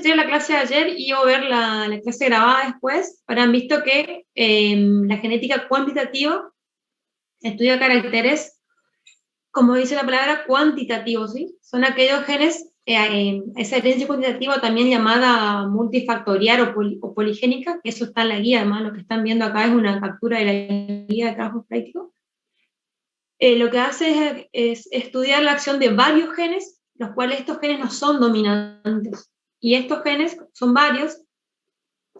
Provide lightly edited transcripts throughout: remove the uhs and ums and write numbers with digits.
estudiado la clase de ayer y o ver la clase grabada después, habrán visto que la genética cuantitativa estudia caracteres, como dice la palabra, cuantitativos, ¿sí? Son aquellos genes, esa herencia cuantitativa también llamada multifactorial o poligénica, que eso está en la guía, además lo que están viendo acá es una captura de la guía de trabajo práctico. Lo que hace es estudiar la acción de varios genes, los cuales estos genes no son dominantes. Y estos genes, son varios,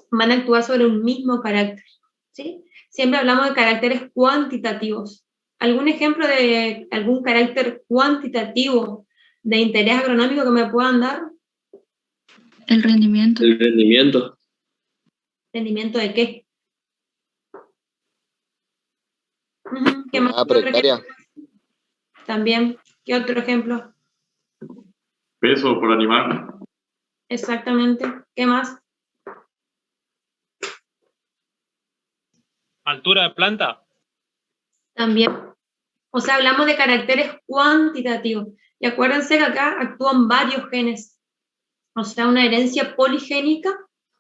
van a actuar sobre un mismo carácter, ¿sí? Siempre hablamos de caracteres cuantitativos. ¿Algún ejemplo de algún carácter cuantitativo de interés agronómico que me puedan dar? El rendimiento. El rendimiento. ¿Rendimiento de qué? ¿Qué más? Una precaria. También. ¿Qué otro ejemplo? Peso por animal. Exactamente. ¿Qué más? ¿Altura de planta? También. O sea, hablamos de caracteres cuantitativos. Y acuérdense que acá actúan varios genes. O sea, una herencia poligénica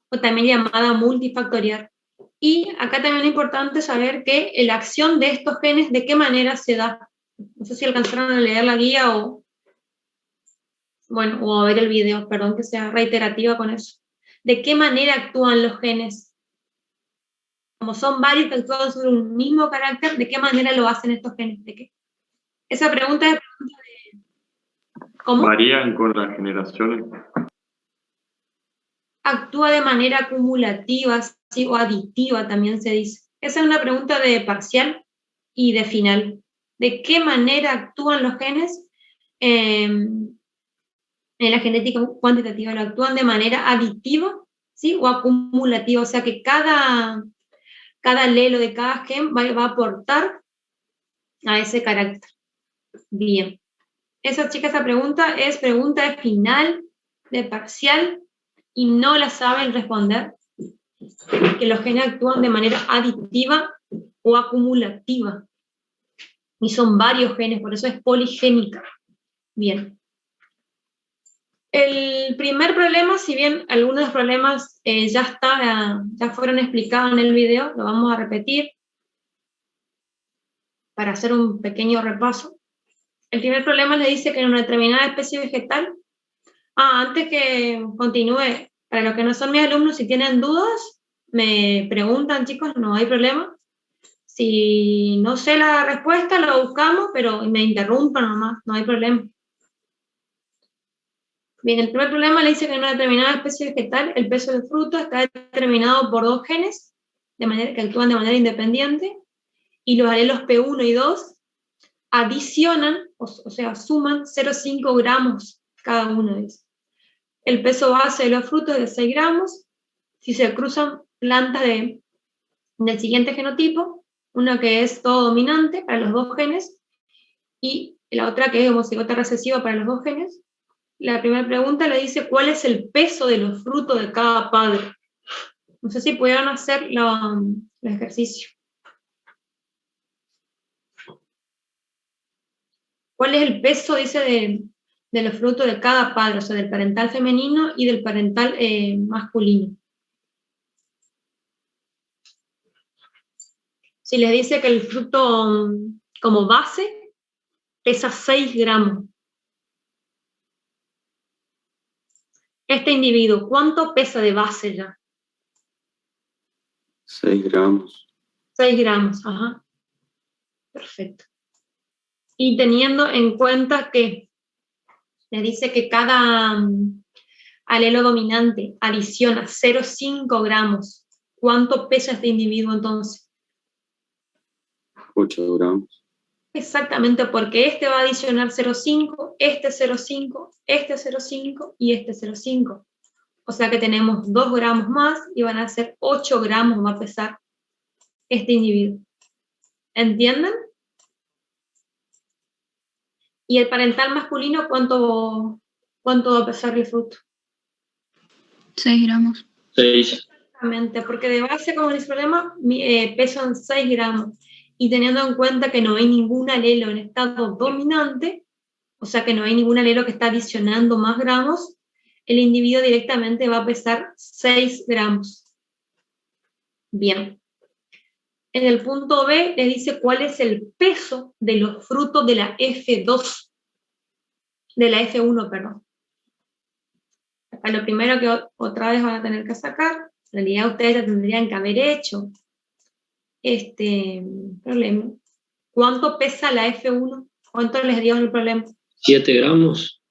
o también llamada multifactorial. Y acá también es importante saber que la acción de estos genes, ¿de qué manera se da? No sé si alcanzaron a leer la guía o a ver el video, perdón que sea reiterativa con eso. ¿De qué manera actúan los genes? Como son varios que actúan sobre un mismo carácter, ¿de qué manera lo hacen estos genes? ¿De qué? Esa pregunta es pregunta de... ¿Cómo? Varían con las generaciones. Actúa de manera acumulativa, ¿sí? O aditiva también se dice. Esa es una pregunta de parcial y de final. ¿De qué manera actúan los genes en la genética cuantitativa? ¿Lo actúan de manera aditiva, ¿sí? O acumulativa? O sea que cada alelo de cada gen va a aportar a ese carácter. Bien. Esa pregunta es pregunta de final, de parcial, y no la saben responder, que los genes actúan de manera aditiva o acumulativa. Y son varios genes, por eso es poligénica. Bien. El primer problema, si bien algunos de los problemas ya fueron explicados en el video, lo vamos a repetir para hacer un pequeño repaso. El primer problema le dice que en una determinada especie vegetal, antes que continúe, para los que no son mis alumnos, si tienen dudas, me preguntan, chicos, no hay problema. Si no sé la respuesta, lo buscamos, pero me interrumpan nomás, no hay problema. Bien, el primer problema le dice que en una determinada especie vegetal el peso del fruto está determinado por dos genes que actúan de manera independiente, y los alelos P1 y 2 adicionan, o sea, suman 0,5 gramos cada uno de ellos. El peso base de los frutos es de 6 gramos. Si se cruzan plantas del siguiente genotipo, una que es todo dominante para los dos genes y la otra que es homocigota recesiva para los dos genes, la primera pregunta le dice cuál es el peso de los frutos de cada padre. No sé si pudieron hacer el ejercicio. ¿Cuál es el peso, dice, de los frutos de cada padre, o sea, del parental femenino y del parental masculino? Si les dice que el fruto como base pesa 6 gramos. Este individuo, ¿cuánto pesa de base ya? 6 gramos. 6 gramos, ajá. Perfecto. Y teniendo en cuenta que le dice que cada alelo dominante adiciona 0,5 gramos, ¿cuánto pesa este individuo entonces? 8 gramos. Exactamente, porque este va a adicionar 0,5, este 0,5, este 0,5 y este 0,5. O sea que tenemos 2 gramos más y van a ser 8 gramos va a pesar este individuo. ¿Entienden? ¿Y el parental masculino cuánto va a pesar el fruto? 6 gramos. 6. Exactamente, porque de base, como dice el problema, pesan 6 gramos. Y teniendo en cuenta que no hay ningún alelo en estado dominante, o sea que no hay ningún alelo que está adicionando más gramos, el individuo directamente va a pesar 6 gramos. Bien. En el punto B le dice cuál es el peso de los frutos de la F2, de la F1, perdón. Acá lo primero que otra vez van a tener que sacar, en realidad ustedes ya tendrían que haber hecho este problema. ¿Cuánto pesa la F1? ¿Cuánto les dio el problema? 7 gramos.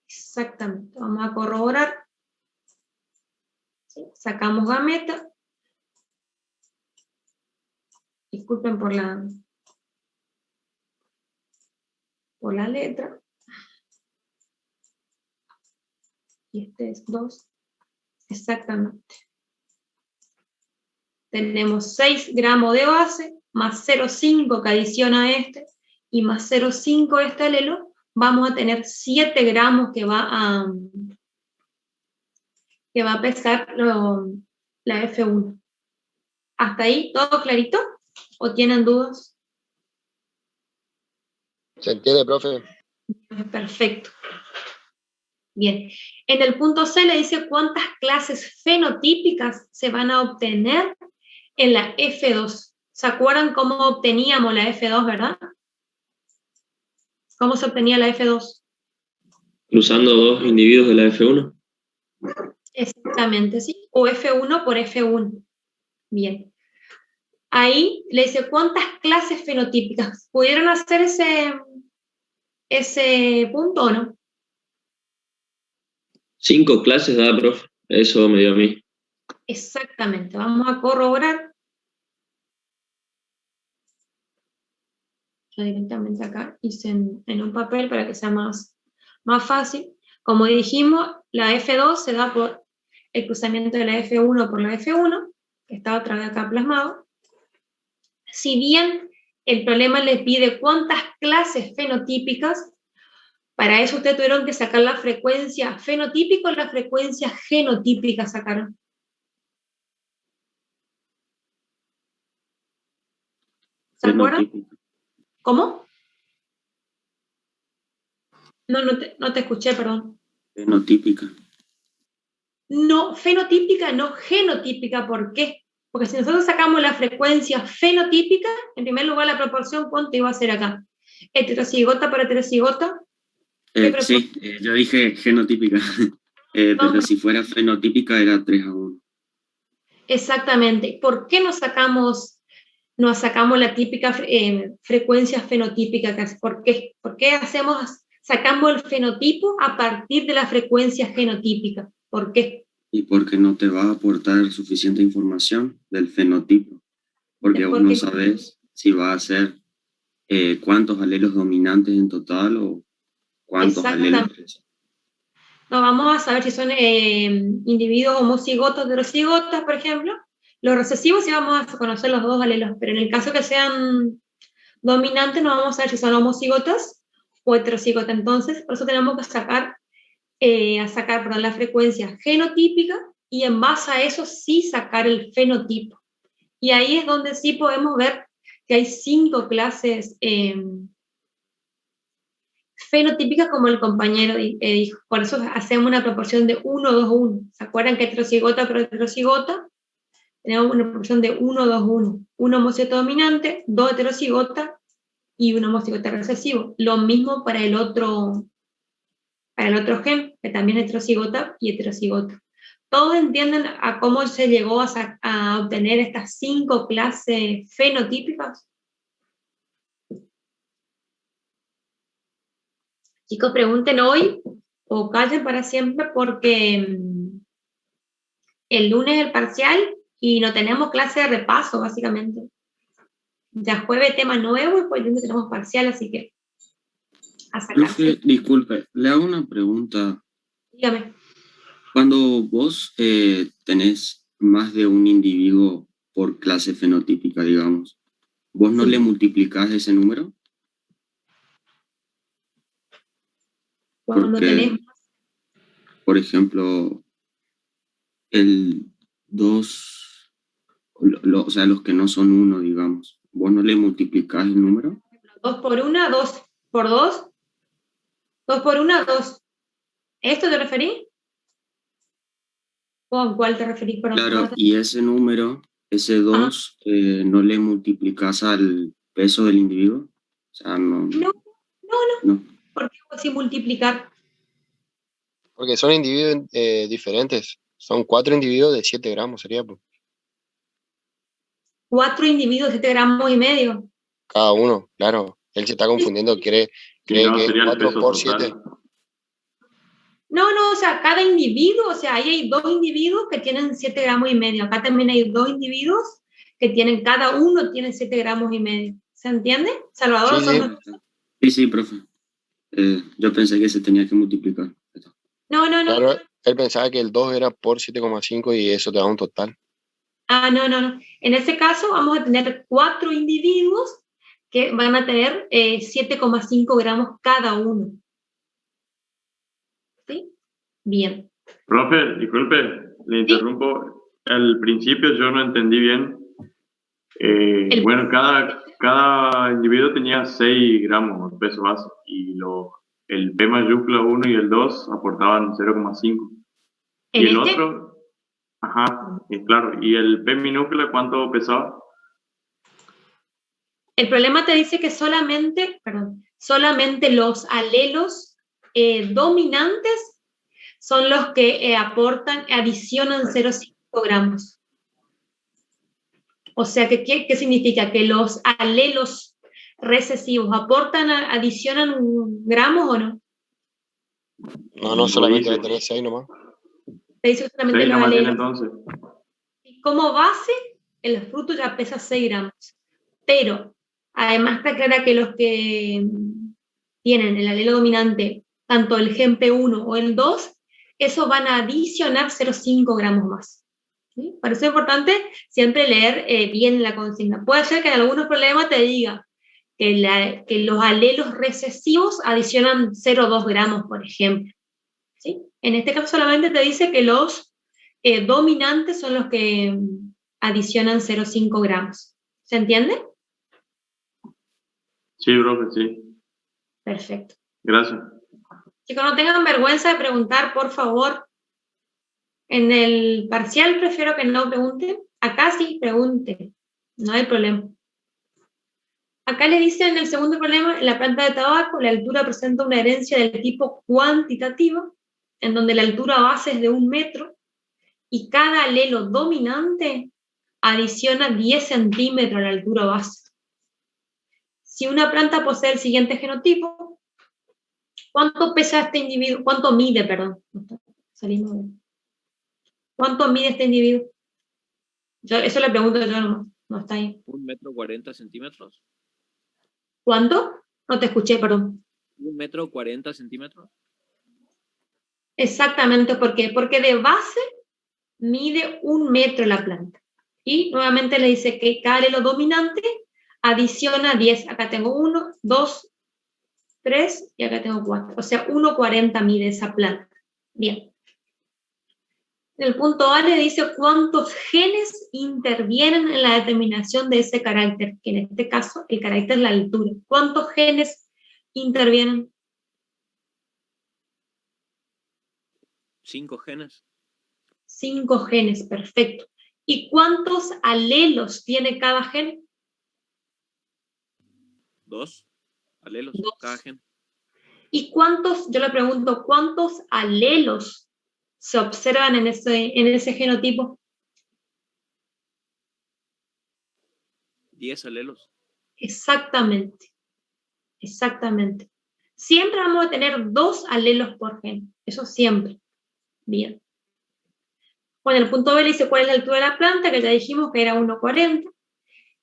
Exactamente. Vamos a corroborar. ¿Sí? Sacamos gameta. Disculpen por la letra. Y este es 2. Exactamente. Tenemos 6 gramos de base, más 0,5 que adiciona este, y más 0,5 este alelo, vamos a tener 7 gramos que va a pesar la F1. ¿Hasta ahí todo clarito? ¿O tienen dudas? ¿Se entiende, profe? Perfecto. Bien. En el punto C le dice cuántas clases fenotípicas se van a obtener en la F2. ¿Se acuerdan cómo obteníamos la F2, verdad? ¿Cómo se obtenía la F2? Cruzando 2 individuos de la F1. Exactamente, sí. O F1 por F1. Bien. Ahí le dice cuántas clases fenotípicas. ¿Pudieron hacer ese punto o no? 5 clases da, profe. Eso me dio a mí. Exactamente. Vamos a corroborar. Yo directamente acá hice en un papel para que sea más fácil. Como dijimos, la F2 se da por el cruzamiento de la F1 por la F1, que está otra vez acá plasmado. Si bien el problema les pide cuántas clases fenotípicas, para eso ustedes tuvieron que sacar la frecuencia fenotípica o la frecuencia genotípica sacaron. ¿Se acuerdan? ¿Cómo? No te escuché, perdón. Fenotípica. No, fenotípica, no genotípica. ¿Por qué? Porque si nosotros sacamos la frecuencia fenotípica, en primer lugar la proporción, ¿cuánto iba a ser acá? Heterocigota por heterocigota. Sí, yo dije genotípica, pero si fuera fenotípica era 3-1. Exactamente. ¿Por qué no sacamos la típica frecuencia fenotípica? ¿Por qué? ¿Por qué sacamos el fenotipo a partir de la frecuencia genotípica? ¿Por qué? Y porque no te va a aportar suficiente información del fenotipo, porque vos no sabés si va a ser cuántos alelos dominantes en total o cuántos alelos. No, vamos a saber si son individuos homocigotos, heterocigotas, por ejemplo. Los recesivos sí vamos a conocer los dos alelos, pero en el caso que sean dominantes no vamos a saber si son homocigotas o heterocigotas. Entonces, por eso tenemos que sacar la frecuencia genotípica y en base a eso sí sacar el fenotipo. Y ahí es donde sí podemos ver que hay 5 clases fenotípicas, como el compañero dijo. Por eso hacemos una proporción de 1, 2, 1. ¿Se acuerdan que heterocigota por heterocigota? Tenemos una proporción de 1, 2, 1. 1 homocigoto dominante, 2 heterocigota y 1 homocigoto recesivo. Lo mismo para el otro gen, que también es heterocigota y heterocigota. ¿Todos entienden a cómo se llegó a obtener estas 5 clases fenotípicas? Chicos, pregunten hoy o callen para siempre porque el lunes es el parcial y no tenemos clase de repaso, básicamente. Ya jueves tema nuevo y pues el lunes tenemos parcial, así que a sacarse. Profe, disculpe, le hago una pregunta. Dígame. Cuando vos tenés más de un individuo por clase fenotípica, digamos, ¿vos no le multiplicás ese número? Cuando tenés... Por ejemplo, el 2, o sea, los que no son 1, digamos, ¿vos no le multiplicás el número? 2 por 1, 2 por 2. 2 por 1, 2. ¿Esto te referís? ¿O a cuál te referís? Perdón, Claro, y ese número, ese 2, ¿no le multiplicas al peso del individuo? O sea, no. No, No. ¿por qué así multiplicar? Porque son individuos diferentes. Son 4 individuos de 7 gramos, sería pues, 4 individuos, 7 gramos y medio. cada uno, claro. Él se está confundiendo, Si cree no, que es sería el 4 peso por total. 7. No, o sea, cada individuo, o sea, ahí hay 2 individuos que tienen 7 gramos y medio. Acá también hay 2 individuos que tienen, cada uno tiene 7 gramos y medio. ¿Se entiende? Salvador, Sí, son sí. Sí, profe. Yo pensé que se tenía que multiplicar. No. Claro, él pensaba que el 2 era por 7,5 y eso te da un total. No. En ese caso vamos a tener 4 individuos que van a tener 7,5 gramos cada uno. ¿Sí? Bien. Profe, disculpe, le interrumpo. Al principio yo no entendí bien. Bueno, cada individuo tenía 6 gramos de peso base y el P mayúscula 1 y el 2 aportaban 0,5. ¿En Y el este? otro, claro, ¿y el P minúscula cuánto pesaba? El problema te dice que solamente los alelos dominantes son los que adicionan 0,5 gramos. O sea, ¿qué significa? Que los alelos recesivos adicionan gramos o no? No, solamente va a Buenísimo. tener 6 nomás. Te dice solamente 6 los nomás tiene alelos. entonces. Y como base, el fruto ya pesa 6 gramos. Pero, además te aclara que los que tienen el alelo dominante, tanto el gen P1 o el 2, eso van a adicionar 0,5 gramos más. ¿Sí? Por eso es importante siempre leer bien la consigna. Puede ser que en algunos problemas te diga que los alelos recesivos adicionan 0,2 gramos, por ejemplo. ¿Sí? En este caso solamente te dice que los dominantes son los que adicionan 0,5 gramos. ¿Se entiende? Sí, profe, sí. Perfecto. Gracias. Chicos, no tengan vergüenza de preguntar, por favor. En el parcial prefiero que no pregunten. Acá sí pregunten. No hay problema. Acá le dice en el segundo problema, en la planta de tabaco, la altura presenta una herencia del tipo cuantitativo, en donde la altura base es de 1 metro, y cada alelo dominante adiciona 10 centímetros a la altura base. Si una planta posee el siguiente genotipo, ¿cuánto pesa este individuo? ¿Cuánto mide, perdón? ¿Cuánto mide este individuo? Eso le pregunto yo nomás, no está ahí. 1,40 m. ¿Cuánto? No te escuché, perdón. 1,40 m. Exactamente, ¿por qué? Porque de base mide 1 metro la planta. Y nuevamente le dice que cada alelo dominante adiciona 10. Acá tengo 1, 2, 3 y acá tengo 4. O sea, 1,40 mide esa planta. Bien. En el punto A le dice cuántos genes intervienen en la determinación de ese carácter, que en este caso el carácter es la altura. ¿Cuántos genes intervienen? 5 genes. 5 genes, perfecto. ¿Y cuántos alelos tiene cada gen? 2 alelos, 2. cada gen. ¿Y yo le pregunto, cuántos alelos se observan en ese genotipo? 10 alelos. Exactamente. Siempre vamos a tener 2 alelos por gen. Eso siempre. Bien. Bueno, el punto B le dice cuál es la altura de la planta, que ya dijimos que era 1,40.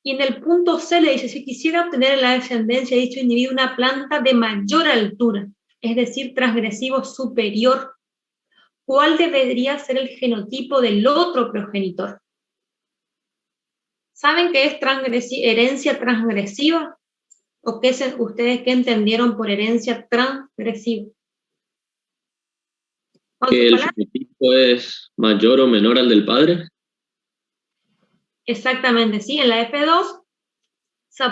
Y en el punto C le dice, si quisiera obtener en la descendencia de dicho individuo una planta de mayor altura, es decir, transgresivo superior, ¿cuál debería ser el genotipo del otro progenitor? ¿Saben qué es herencia transgresiva? ¿O ustedes qué entendieron por herencia transgresiva? ¿Que el fenotipo es mayor o menor al del padre? Exactamente, sí. En la F2 se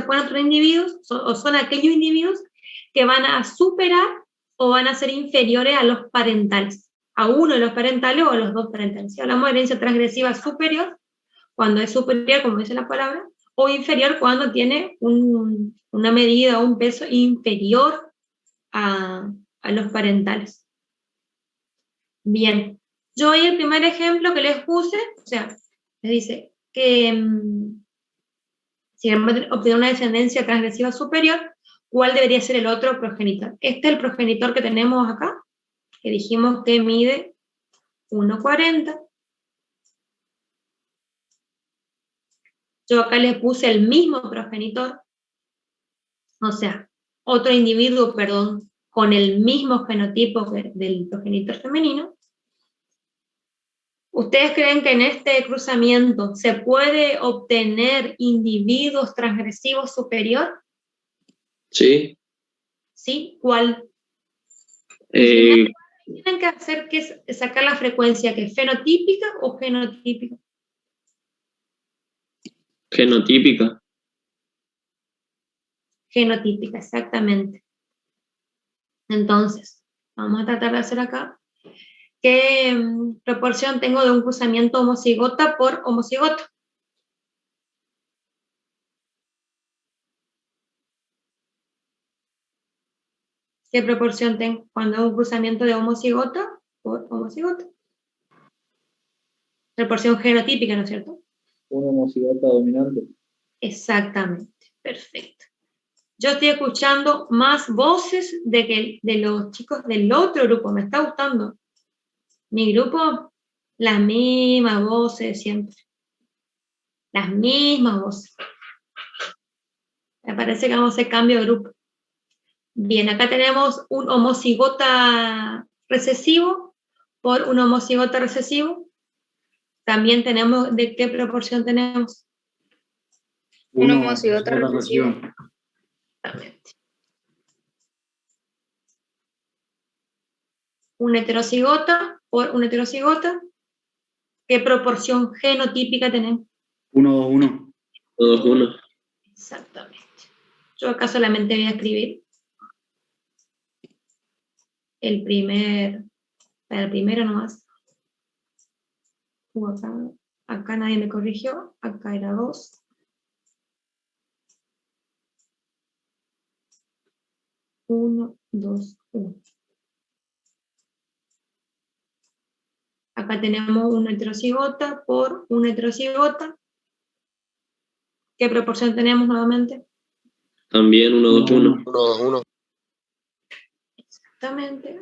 ponen otros individuos, o son aquellos individuos que van a superar o van a ser inferiores a los parentales. a uno de los parentales o a los dos parentales. Si hablamos de herencia transgresiva superior, cuando es superior, como dice la palabra, o inferior cuando tiene una medida o un peso inferior a los parentales. Bien, yo ahí el primer ejemplo que les puse, o sea, les dice que si queremos obtener una descendencia transgresiva superior, ¿cuál debería ser el otro progenitor? Este es el progenitor que tenemos acá, que dijimos que mide 1,40. Yo acá le puse el mismo progenitor, o sea, otro individuo, perdón, con el mismo genotipo del progenitor femenino. ¿Ustedes creen que en este cruzamiento se puede obtener individuos transgresivos superior? Sí. ¿Sí? ¿Cuál? Eh, Tienen que hacer que es sacar la frecuencia, que es fenotípica o genotípica. genotípica. Genotípica, exactamente. Entonces, vamos a tratar de hacer acá. ¿Qué proporción tengo de un cruzamiento homocigota por homocigota? ¿Qué proporción tengo cuando es un cruzamiento de homocigota por homocigota? Proporción genotípica, ¿no es cierto? Una homocigota dominante. Exactamente, perfecto. Yo estoy escuchando más voces de los chicos del otro grupo, me está gustando. Mi grupo, las mismas voces siempre. Las mismas voces. Me parece que vamos a hacer cambio de grupo. Bien, acá tenemos un homocigota recesivo por un homocigota recesivo. También tenemos, ¿de qué proporción tenemos? Un homocigota recesivo. Exactamente. Un heterocigota por un heterocigota. ¿Qué proporción genotípica tenemos? 1-2-1. 2-1. Exactamente. Yo acá solamente voy a escribir el primero nomás. Acá nadie me corrigió, acá era 2. Uno, 2, 1. Acá tenemos un heterocigota por un heterocigota. ¿Qué proporción tenemos nuevamente? También 1-2-1. 1-2-1. Exactamente.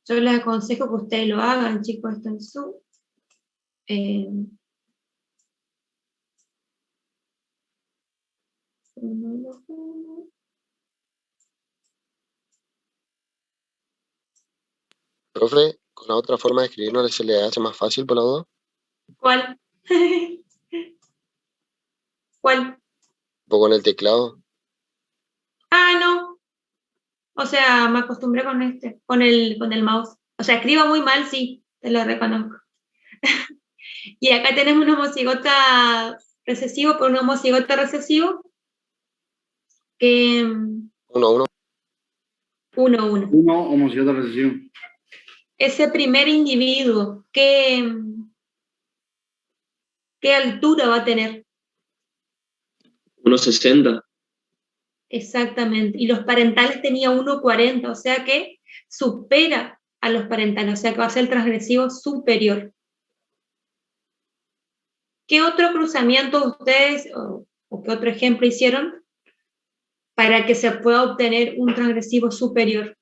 Yo les aconsejo que ustedes lo hagan, chicos, esto en su... Profe, con la otra forma de escribir, ¿no se le hace más fácil por la duda? ¿Cuál? ¿Cuál? ¿O con el teclado? Ah, no. O sea, me acostumbré con el mouse. O sea, escribo muy mal, sí, te lo reconozco. Y acá tenemos un homocigota recesivo por un homocigota recesivo que 1-1. 1-1. Uno homocigota recesivo. Ese primer individuo, ¿qué altura va a tener? 1-60. Exactamente. Y los parentales tenía 1,40, o sea que supera a los parentales, o sea que va a ser el transgresivo superior. ¿Qué otro cruzamiento ustedes o qué otro ejemplo hicieron para que se pueda obtener un transgresivo superior?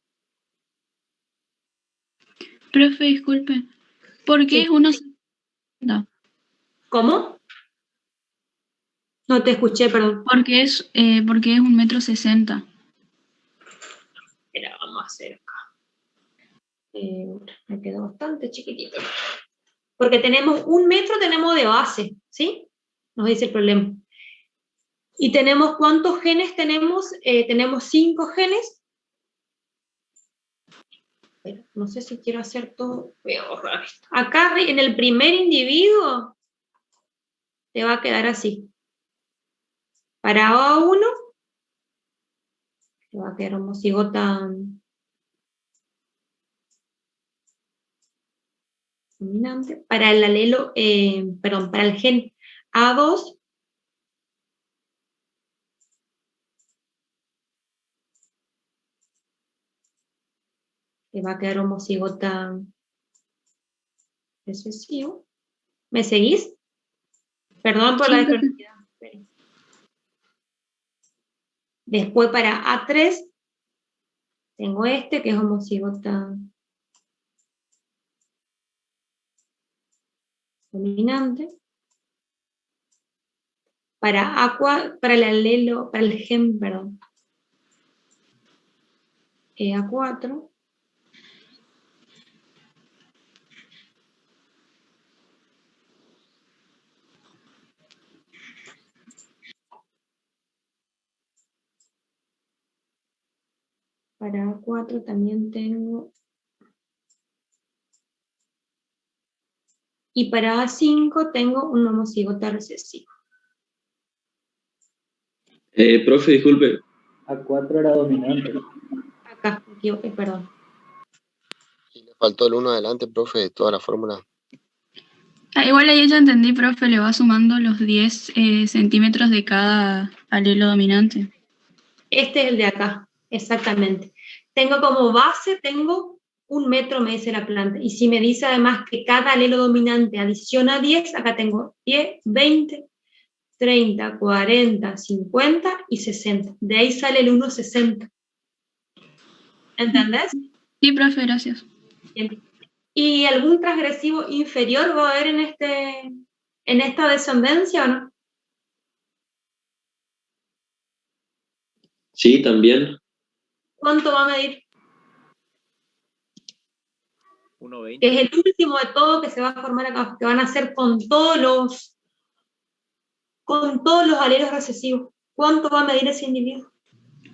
Profe, disculpe. ¿Por qué Sí. es 1,60? ¿Cómo? No te escuché, perdón. Porque es 1,60 m. Espera, vamos a hacer acá. Me quedó bastante chiquitito. Porque tenemos 1 metro, tenemos de base, ¿sí? Nos dice el problema. ¿Y tenemos cuántos genes tenemos? Tenemos 5 genes. Pero no sé si quiero hacer todo. Voy a borrar esto. Acá en el primer individuo te va a quedar así. Para A1 te va a quedar homocigota dominante, para el alelo, para el gen A2, que va a quedar homocigota recesivo. ¿Me seguís? Perdón por la Sí, profe. desprolijidad. Después para A3, tengo este que es homocigota dominante. Para A4, para el alelo, para el gen, perdón, A4. Para A4 también tengo. Y para A5 tengo un homocigota recesivo. Profe, disculpe. A4 era dominante. Acá, me equivoqué, perdón. Y le faltó el 1 adelante, profe, de toda la fórmula. Igual ahí ya entendí, profe, le va sumando los 10 centímetros de cada alelo dominante. Este es el de acá, exactamente. Tengo como base, tengo 1 metro, me dice la planta. Y si me dice además que cada alelo dominante adiciona 10, acá tengo 10, 20, 30, 40, 50 y 60. De ahí sale el 1,60. ¿Entendés? Sí, profe, gracias. Bien. ¿Y algún transgresivo inferior va a haber en esta descendencia o no? Sí, también. ¿Cuánto va a medir? 1,20. Que es el último de todo que se va a formar acá, que van a ser con todos los alelos recesivos. ¿Cuánto va a medir ese individuo?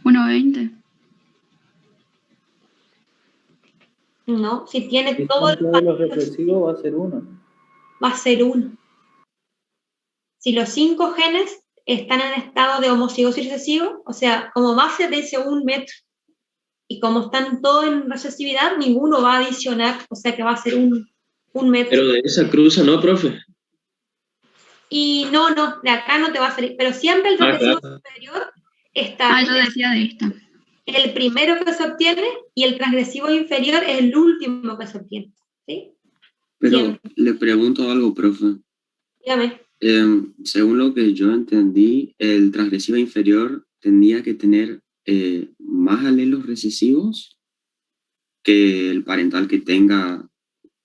1,20. No, si tiene Si todos son todos los recesivos, va a ser 1. va a ser 1. Si los 5 genes están en estado de homocigosis recesivo, o sea, como base de ese 1 metro, y como están todos en recesividad, ninguno va a adicionar, o sea que va a ser 1 metro. Pero de esa cruza, ¿no, profe? Y no, de acá no te va a salir, pero siempre el transgresivo superior está Yo decía de esta. el primero que se obtiene y el transgresivo inferior es el último que se obtiene. ¿Sí? Pero Siempre. le pregunto algo, profe. Dígame. Según lo que yo entendí, el transgresivo inferior tendría que tener más alelos recesivos que el parental que tenga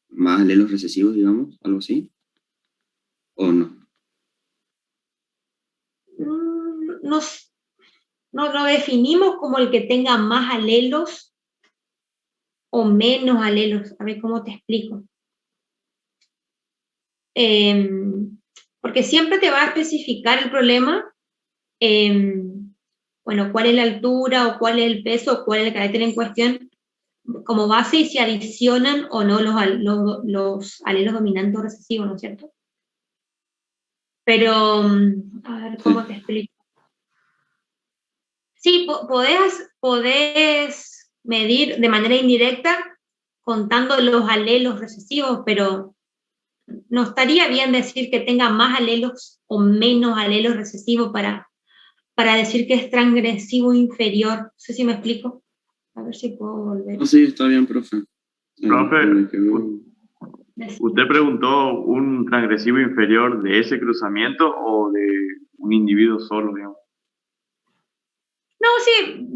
más alelos recesivos, digamos, algo así. ¿O no? No lo definimos como el que tenga más alelos o menos alelos. A ver cómo te explico. Porque siempre te va a especificar el problema, bueno, cuál es la altura o cuál es el peso o cuál es el carácter en cuestión como base y si adicionan o no los alelos dominantes o recesivos, ¿no es cierto? Pero, a ver cómo te explico. Sí, podés medir de manera indirecta contando los alelos recesivos, pero no estaría bien decir que tenga más alelos o menos alelos recesivos para decir que es transgresivo inferior. No sé si me explico. A ver si puedo volver. No, sí, está bien, profe. Profe, ¿usted preguntó un transgresivo inferior de ese cruzamiento o de un individuo solo, digamos? No, sí,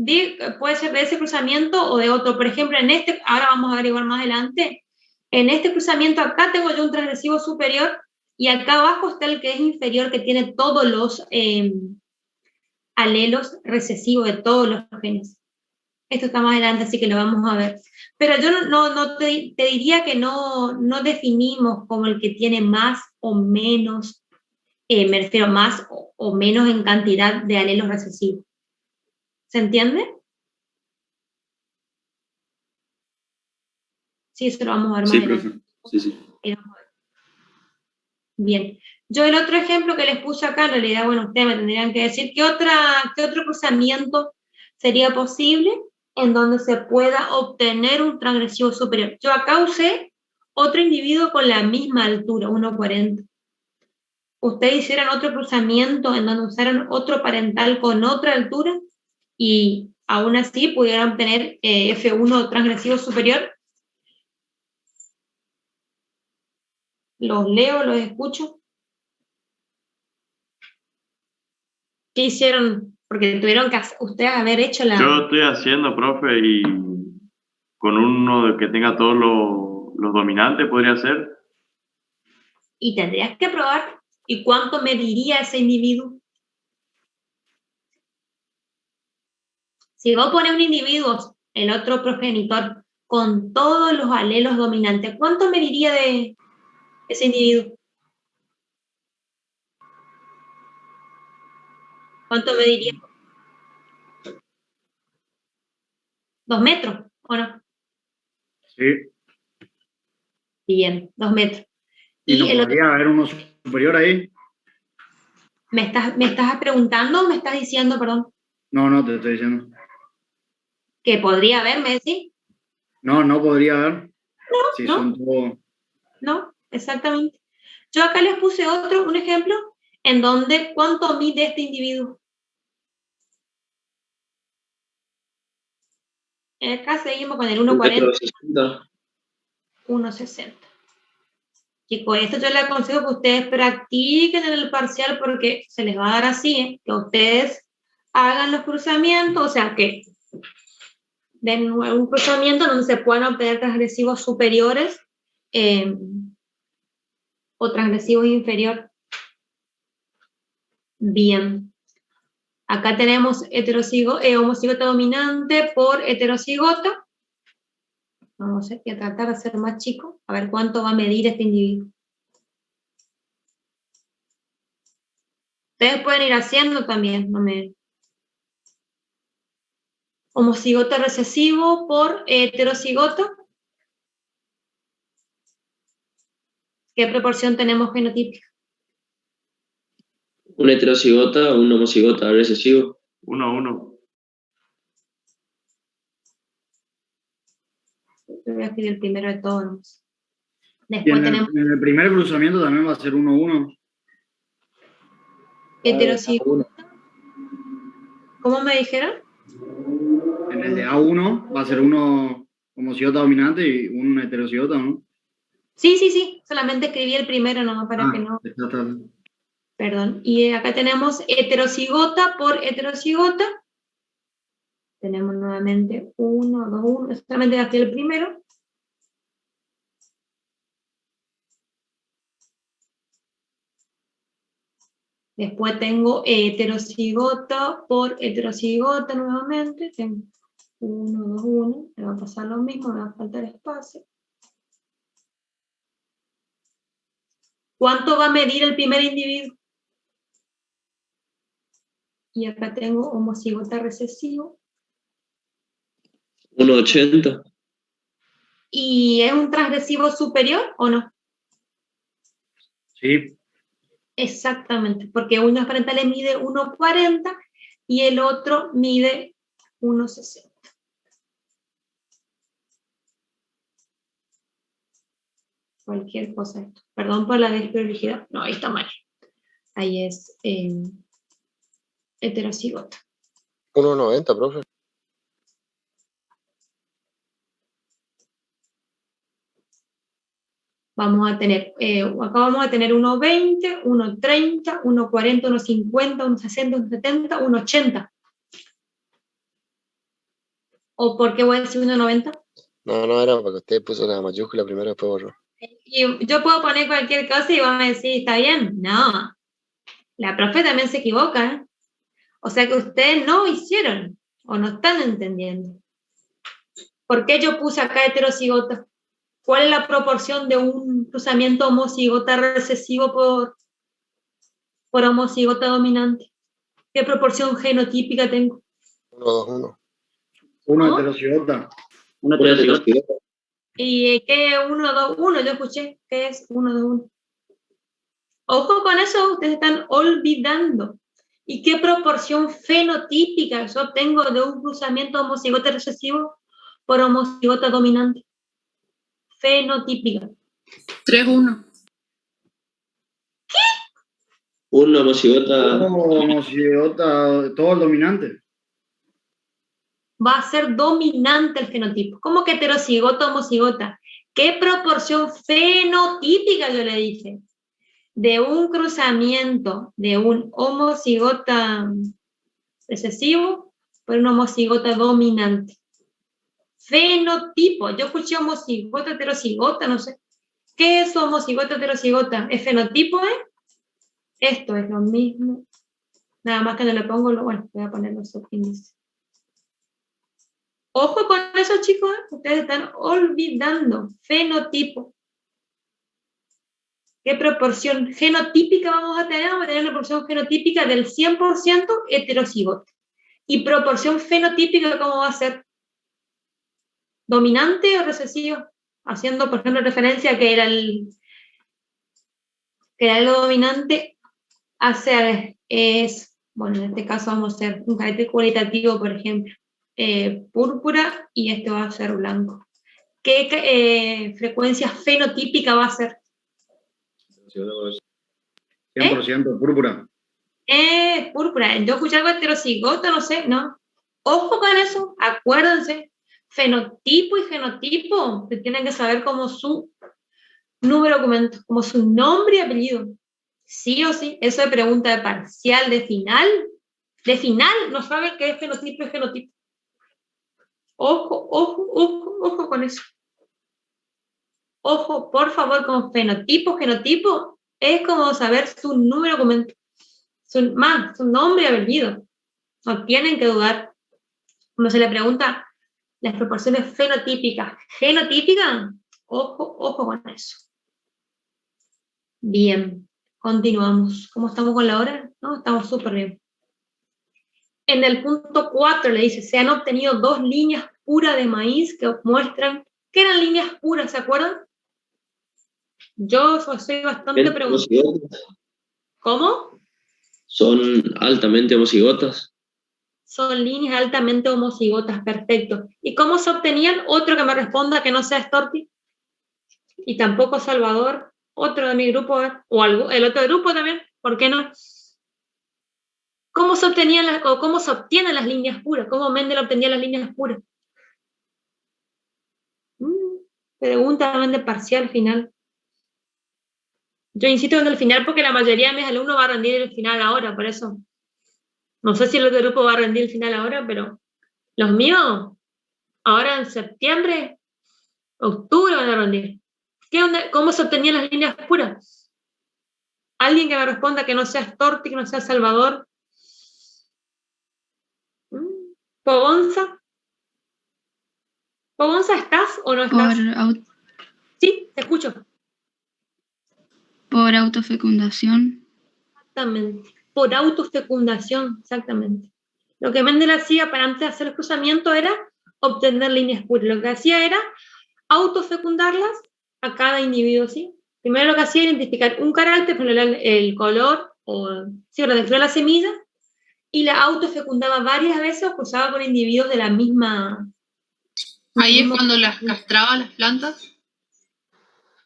puede ser de ese cruzamiento o de otro. Por ejemplo, ahora vamos a averiguar más adelante, en este cruzamiento acá tengo yo un transgresivo superior y acá abajo está el que es inferior, que tiene todos los alelos recesivos de todos los genes. Esto está más adelante, así que lo vamos a ver. Pero yo no te diría que no definimos como el que tiene más o menos, me refiero más o menos en cantidad de alelos recesivos. ¿Se entiende? Sí, eso lo vamos a ver más adelante. Profe. Sí. Bien. Yo el otro ejemplo que les puse acá, en realidad, bueno, ustedes me tendrían que decir qué otro cruzamiento sería posible en donde se pueda obtener un transgresivo superior. Yo acá usé otro individuo con la misma altura, 1,40. Ustedes hicieron otro cruzamiento en donde usaron otro parental con otra altura y aún así pudieron obtener F1 transgresivo superior. Los leo, los escucho. ¿Qué hicieron? Porque tuvieron que ustedes haber hecho la... Yo estoy haciendo, profe, y con uno que tenga todos los dominantes podría ser. Y tendrías que probar. ¿Y cuánto mediría ese individuo? Si vos pones un individuo, el otro progenitor, con todos los alelos dominantes, ¿cuánto mediría de ese individuo? ¿Cuánto mediría? 2 metros, ¿o no? Sí. Bien, 2 metros. ¿Y no podría haber uno superior ahí? ¿Me estás preguntando o me estás diciendo, perdón? No, te estoy diciendo. ¿Que podría haber, me decís? No podría haber. No, si no. Son todo... No, exactamente. Yo acá les puse un ejemplo, en donde ¿cuánto mide este individuo? Acá seguimos con el 1,40. 1,60. Chicos, esto yo les aconsejo que ustedes practiquen en el parcial porque se les va a dar así, que ustedes hagan los cruzamientos, o sea, que den un cruzamiento donde se puedan obtener transgresivos superiores o transgresivos inferiores. Bien. Acá tenemos homocigota dominante por heterocigota. Vamos a tratar de hacer más chico, a ver cuánto va a medir este individuo. Ustedes pueden ir haciendo también, homocigota recesivo por heterocigota. ¿Qué proporción tenemos genotípica? Un heterocigota o un homocigota recesivo. 1-1. Voy a escribir el primero de todos. Después tenemos... En el primer cruzamiento también va a ser 1-1. Heterocigota. ¿Cómo me dijeron? En el de A1 va a ser uno homocigota dominante y un heterocigota, ¿no? Sí. Solamente escribí el primero, no, para que no... Está. Perdón. Y acá tenemos heterocigota por heterocigota. Tenemos nuevamente 1, 2, 1. Solamente aquí el primero. Después tengo heterocigota por heterocigota nuevamente. Tengo 1, 2, 1. Me va a pasar lo mismo, me va a faltar espacio. ¿Cuánto va a medir el primer individuo? Y acá tengo homocigota recesivo. 1,80. ¿Y es un transgresivo superior o no? Sí. Exactamente, porque uno parentales mide 1,40 y el otro mide 1,60. Cualquier cosa esto. Perdón por la desprolijidad. No, ahí está mal. Ahí es heterocigota. 1,90, profe. Vamos a tener, acá vamos a tener 1,20, 1,30, 1,40, 1,50, 1,60, 1,70, 1,80. ¿O por qué voy a decir 1,90? No, era porque usted puso la mayúscula primero, después borró. Y yo puedo poner cualquier cosa y van a decir, ¿está bien? No. La profe también se equivoca, ¿eh? O sea que ustedes no hicieron, o no están entendiendo. ¿Por qué yo puse acá heterocigota? ¿Cuál es la proporción de un cruzamiento homocigota recesivo por homocigota dominante? ¿Qué proporción genotípica tengo? 1, 2, 1. Uno heterocigota. Una heterocigota. ¿Y qué 1, 2, 1? Yo escuché que es 1, 2, 1. Ojo con eso, ustedes están olvidando. ¿Y qué proporción fenotípica yo tengo de un cruzamiento homocigota recesivo por homocigota dominante? Fenotípica. 3-1. Un homocigota. Homocigota, todo el dominante. Va a ser dominante el fenotipo. ¿Cómo que heterocigota, homocigota? ¿Qué proporción fenotípica yo le dije? De un cruzamiento de un homocigota recesivo por un homocigota dominante. Fenotipo. Yo escuché homocigota, heterocigota, no sé. ¿Qué es homocigota, heterocigota? ¿Es fenotipo, Esto es lo mismo. Nada más que no le pongo bueno, voy a poner los subíndices. Ojo con eso, chicos, ustedes están olvidando. Fenotipo. ¿Qué proporción genotípica vamos a tener? Vamos a tener una proporción genotípica del 100% heterocigoto. ¿Y proporción fenotípica cómo va a ser? ¿Dominante o recesivo? Haciendo, por ejemplo, referencia a que era lo dominante, bueno, en este caso vamos a hacer un carácter cualitativo, por ejemplo, púrpura, y este va a ser blanco. ¿Qué frecuencia fenotípica va a ser? 100% púrpura. Púrpura. Yo escuché algo heterocigoto, no sé, ¿no? Ojo con eso, acuérdense. Fenotipo y genotipo se tienen que saber como su número de documento, como su nombre y apellido. Sí o sí. Eso de pregunta de parcial, de final. De final no saben qué es fenotipo y genotipo. Ojo con eso. Ojo, por favor, con genotipo es como saber su número de documento. Su nombre y apellido. No tienen que dudar. Cuando se le pregunta las proporciones fenotípicas, genotípicas, ojo con eso. Bien, continuamos. ¿Cómo estamos con la hora? No, estamos súper bien. En el punto 4 le dice, se han obtenido 2 líneas puras de maíz que muestran que eran líneas puras, ¿se acuerdan? Yo soy bastante preguntona. ¿Cómo? ¿Son altamente homocigotas? Son líneas altamente homocigotas, perfecto. ¿Y cómo se obtenían? Otro que me responda que no sea Storti. Y tampoco Salvador. Otro de mi grupo, o el otro grupo también, ¿por qué no? ¿Cómo se obtienen las líneas puras? ¿Cómo Mendel obtenía las líneas puras? Pregunta de parcial final. Yo insisto en el final porque la mayoría de mis alumnos va a rendir el final ahora, por eso. No sé si el otro grupo va a rendir el final ahora, pero los míos, ahora en septiembre, octubre van a rendir. ¿Cómo se obtenían las líneas puras? Alguien que me responda que no sea Storti, que no sea Salvador. ¿Pogonza? ¿Pogonza estás o no estás? Sí, te escucho. Por autofecundación. Exactamente. Por autofecundación, exactamente. Lo que Mendel hacía para antes de hacer el cruzamiento era obtener líneas puras. Lo que hacía era autofecundarlas a cada individuo, ¿sí? Primero lo que hacía era identificar un carácter, por el color, o sí, la textura de la semilla, y la autofecundaba varias veces o cruzaba con individuos de la misma... Ahí es cuando las castraba las plantas.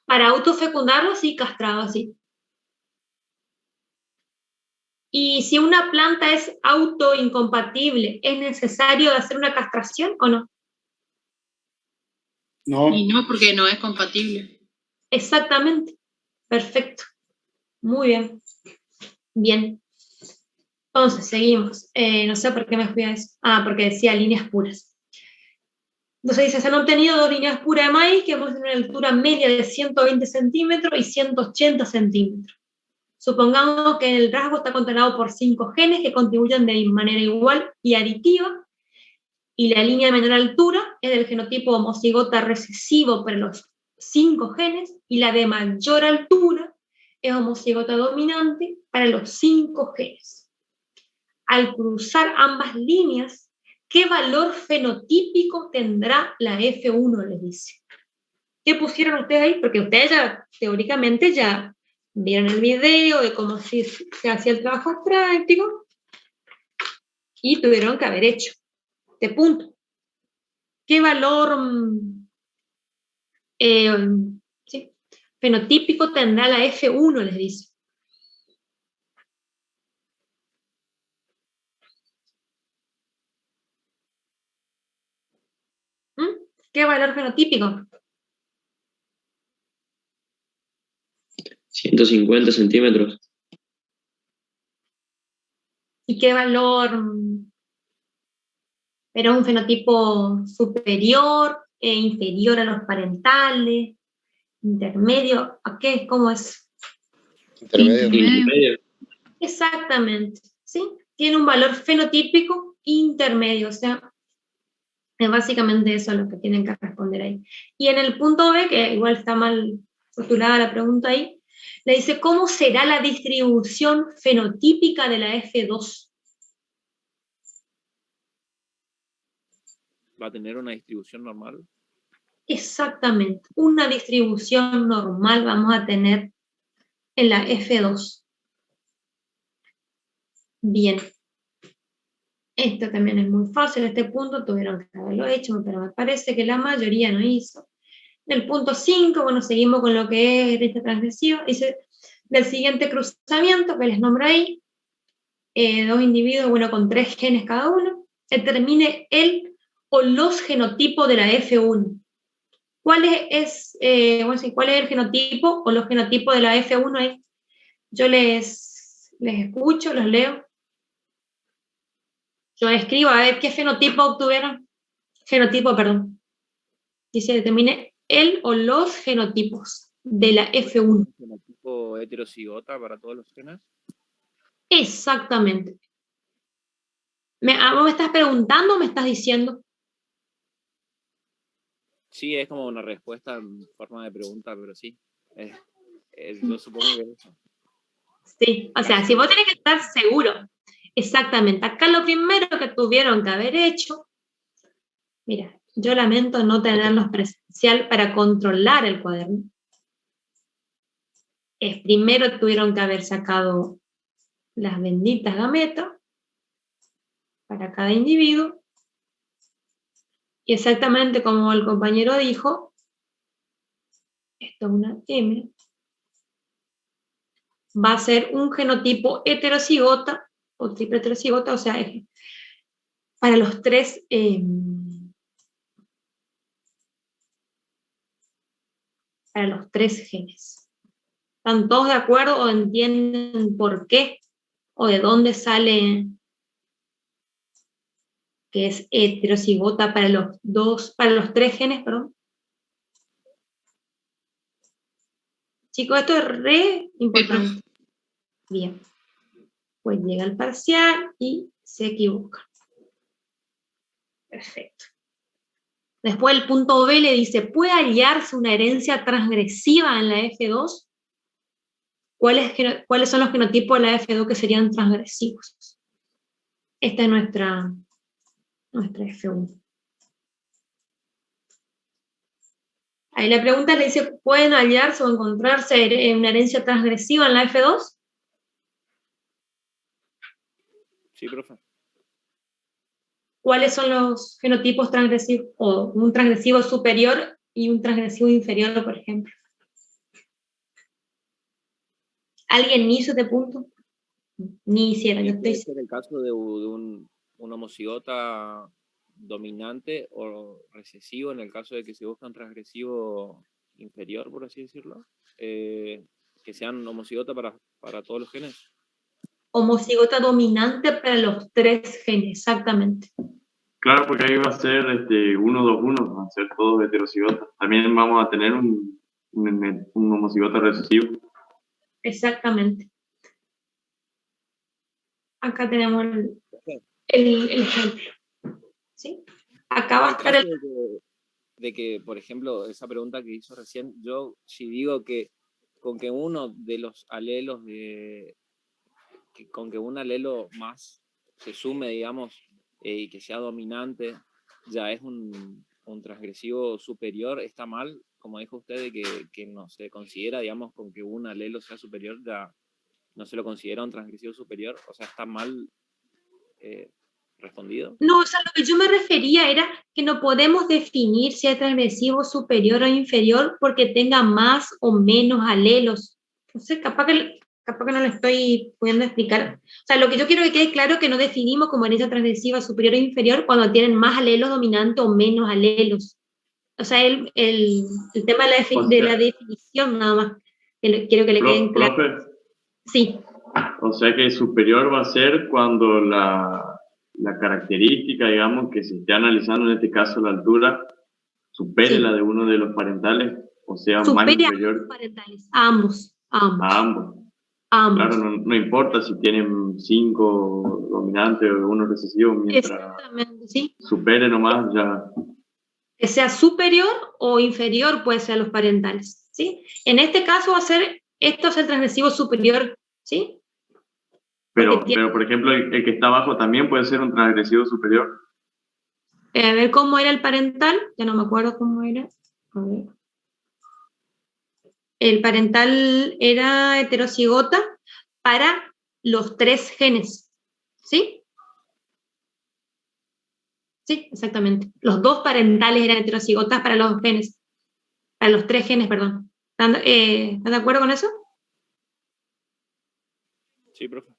Para autofecundarlos, sí, castraba, sí. Y si una planta es autoincompatible, ¿es necesario hacer una castración o no? No. Y no, porque no es compatible. Exactamente. Perfecto. Muy bien. Bien. Entonces, seguimos. No sé por qué me fui a eso. Porque decía líneas puras. Entonces dice, se han obtenido 2 líneas puras de maíz que muestran una altura media de 120 centímetros y 180 centímetros. Supongamos que el rasgo está controlado por 5 genes que contribuyen de manera igual y aditiva, y la línea de menor altura es del genotipo homocigota recesivo para los 5 genes, y la de mayor altura es homocigota dominante para los 5 genes. Al cruzar ambas líneas, ¿qué valor fenotípico tendrá la F1? Les dice. ¿Qué pusieron ustedes ahí? Porque ustedes ya, teóricamente, ya vieron el video de cómo se hacía el trabajo práctico y tuvieron que haber hecho este punto. ¿Qué valor fenotípico tendrá la F1, les dice. ¿Qué valor fenotípico? 150 centímetros. ¿Y qué valor? ¿Pero un fenotipo superior e inferior a los parentales? ¿Intermedio? ¿A qué? ¿Cómo es? Intermedio. Intermedio. Exactamente, ¿sí? Tiene un valor fenotípico intermedio, o sea, es básicamente eso lo que tienen que responder ahí. Y en el punto B, que igual está mal postulada la pregunta ahí, le dice, ¿cómo será la distribución fenotípica de la F2? ¿Va a tener una distribución normal? Exactamente, una distribución normal vamos a tener en la F2. Bien. Esto también es muy fácil, este punto tuvieron que haberlo hecho, pero me parece que la mayoría no hizo. En el punto 5, bueno, seguimos con lo que es herencia transgresiva. Dice, del siguiente cruzamiento que les nombro ahí, dos individuos, bueno, con 3 genes cada uno, determine el o los genotipos de la F1. ¿Cuál es el genotipo o los genotipos de la F1 ahí? Yo les escucho, los leo. Yo escribo a ver qué fenotipo obtuvieron. Genotipo, perdón. Dice, determine el o los genotipos de la F1. ¿Genotipo heterocigota para todos los genes? Exactamente. ¿Vos me estás preguntando o me estás diciendo? Sí, es como una respuesta en forma de pregunta, pero sí. Yo supongo que es eso. Sí, o sea, si vos tenés que estar seguro. Exactamente. Acá lo primero que tuvieron que haber hecho, mira, yo lamento no tenerlos presencial para controlar el cuaderno. Primero tuvieron que haber sacado las benditas gametas para cada individuo. Y exactamente como el compañero dijo, esto es una M, va a ser un genotipo heterocigota o triple heterocigota, o sea, para los 3 genes. ¿Están todos de acuerdo o entienden por qué o de dónde sale que es heterocigota para los 3 genes, perdón? Chicos, esto es re importante. Bien. Pues llega el parcial y se equivoca. Perfecto. Después el punto B le dice, ¿puede hallarse una herencia transgresiva en la F2? ¿Cuáles son los genotipos de la F2 que serían transgresivos? Esta es nuestra F1. Ahí la pregunta le dice, ¿pueden hallarse o encontrarse una herencia transgresiva en la F2? Sí, profe. ¿Cuáles son los genotipos transgresivos? O un transgresivo superior y un transgresivo inferior, por ejemplo. ¿Alguien hizo este punto? Ni hicieron. Yo ¿Puede ser el caso de un homocigota dominante o recesivo en el caso de que se busque un transgresivo inferior, por así decirlo? Que sean homocigota para todos los genes. Homocigota dominante para los 3 genes, exactamente. Claro, porque ahí va a ser 1, 2, 1, van a ser todos heterocigotas. También vamos a tener un homocigota recesivo. Exactamente. Acá tenemos el ejemplo. ¿Sí? Acá va a estar el... De que, por ejemplo, esa pregunta que hizo recién, yo si digo que con que uno de los alelos con que un alelo más se sume, digamos, y que sea dominante, ya es un transgresivo superior, está mal, como dijo usted, de que no se considera, digamos, con que un alelo sea superior, ya no se lo considera un transgresivo superior, o sea, está mal respondido? No, o sea, lo que yo me refería era que no podemos definir si es transgresivo superior o inferior porque tenga más o menos alelos. No sé, capaz que no lo estoy pudiendo explicar. O sea, lo que yo quiero que quede claro es que no definimos como herencia transgresiva superior o inferior cuando tienen más alelos dominantes o menos alelos. O sea, el tema de la definición nada más, quiero que le queden claro. Profe, Sí. o sea que superior va a ser cuando la característica, digamos, que se esté analizando, en este caso la altura, supere Sí. la de uno de los parentales, o sea, más Supere a inferior los parentales, a ambos. a ambos. Claro, no importa si tienen 5 dominantes o 1 recesivo, mientras Exactamente, sí. supere nomás ya. Que sea superior o inferior puede ser a los parentales, ¿sí? En este caso va a ser, esto es el transgresivo superior, ¿sí? Pero por ejemplo, el que está abajo también puede ser un transgresivo superior. A ver cómo era el parental, ya no me acuerdo cómo era. A ver. El parental era heterocigota para los 3 genes, ¿sí? Sí, exactamente. Los 2 parentales eran heterocigotas para los genes, para los 3 genes, perdón. ¿Están de acuerdo con eso? Sí, profe.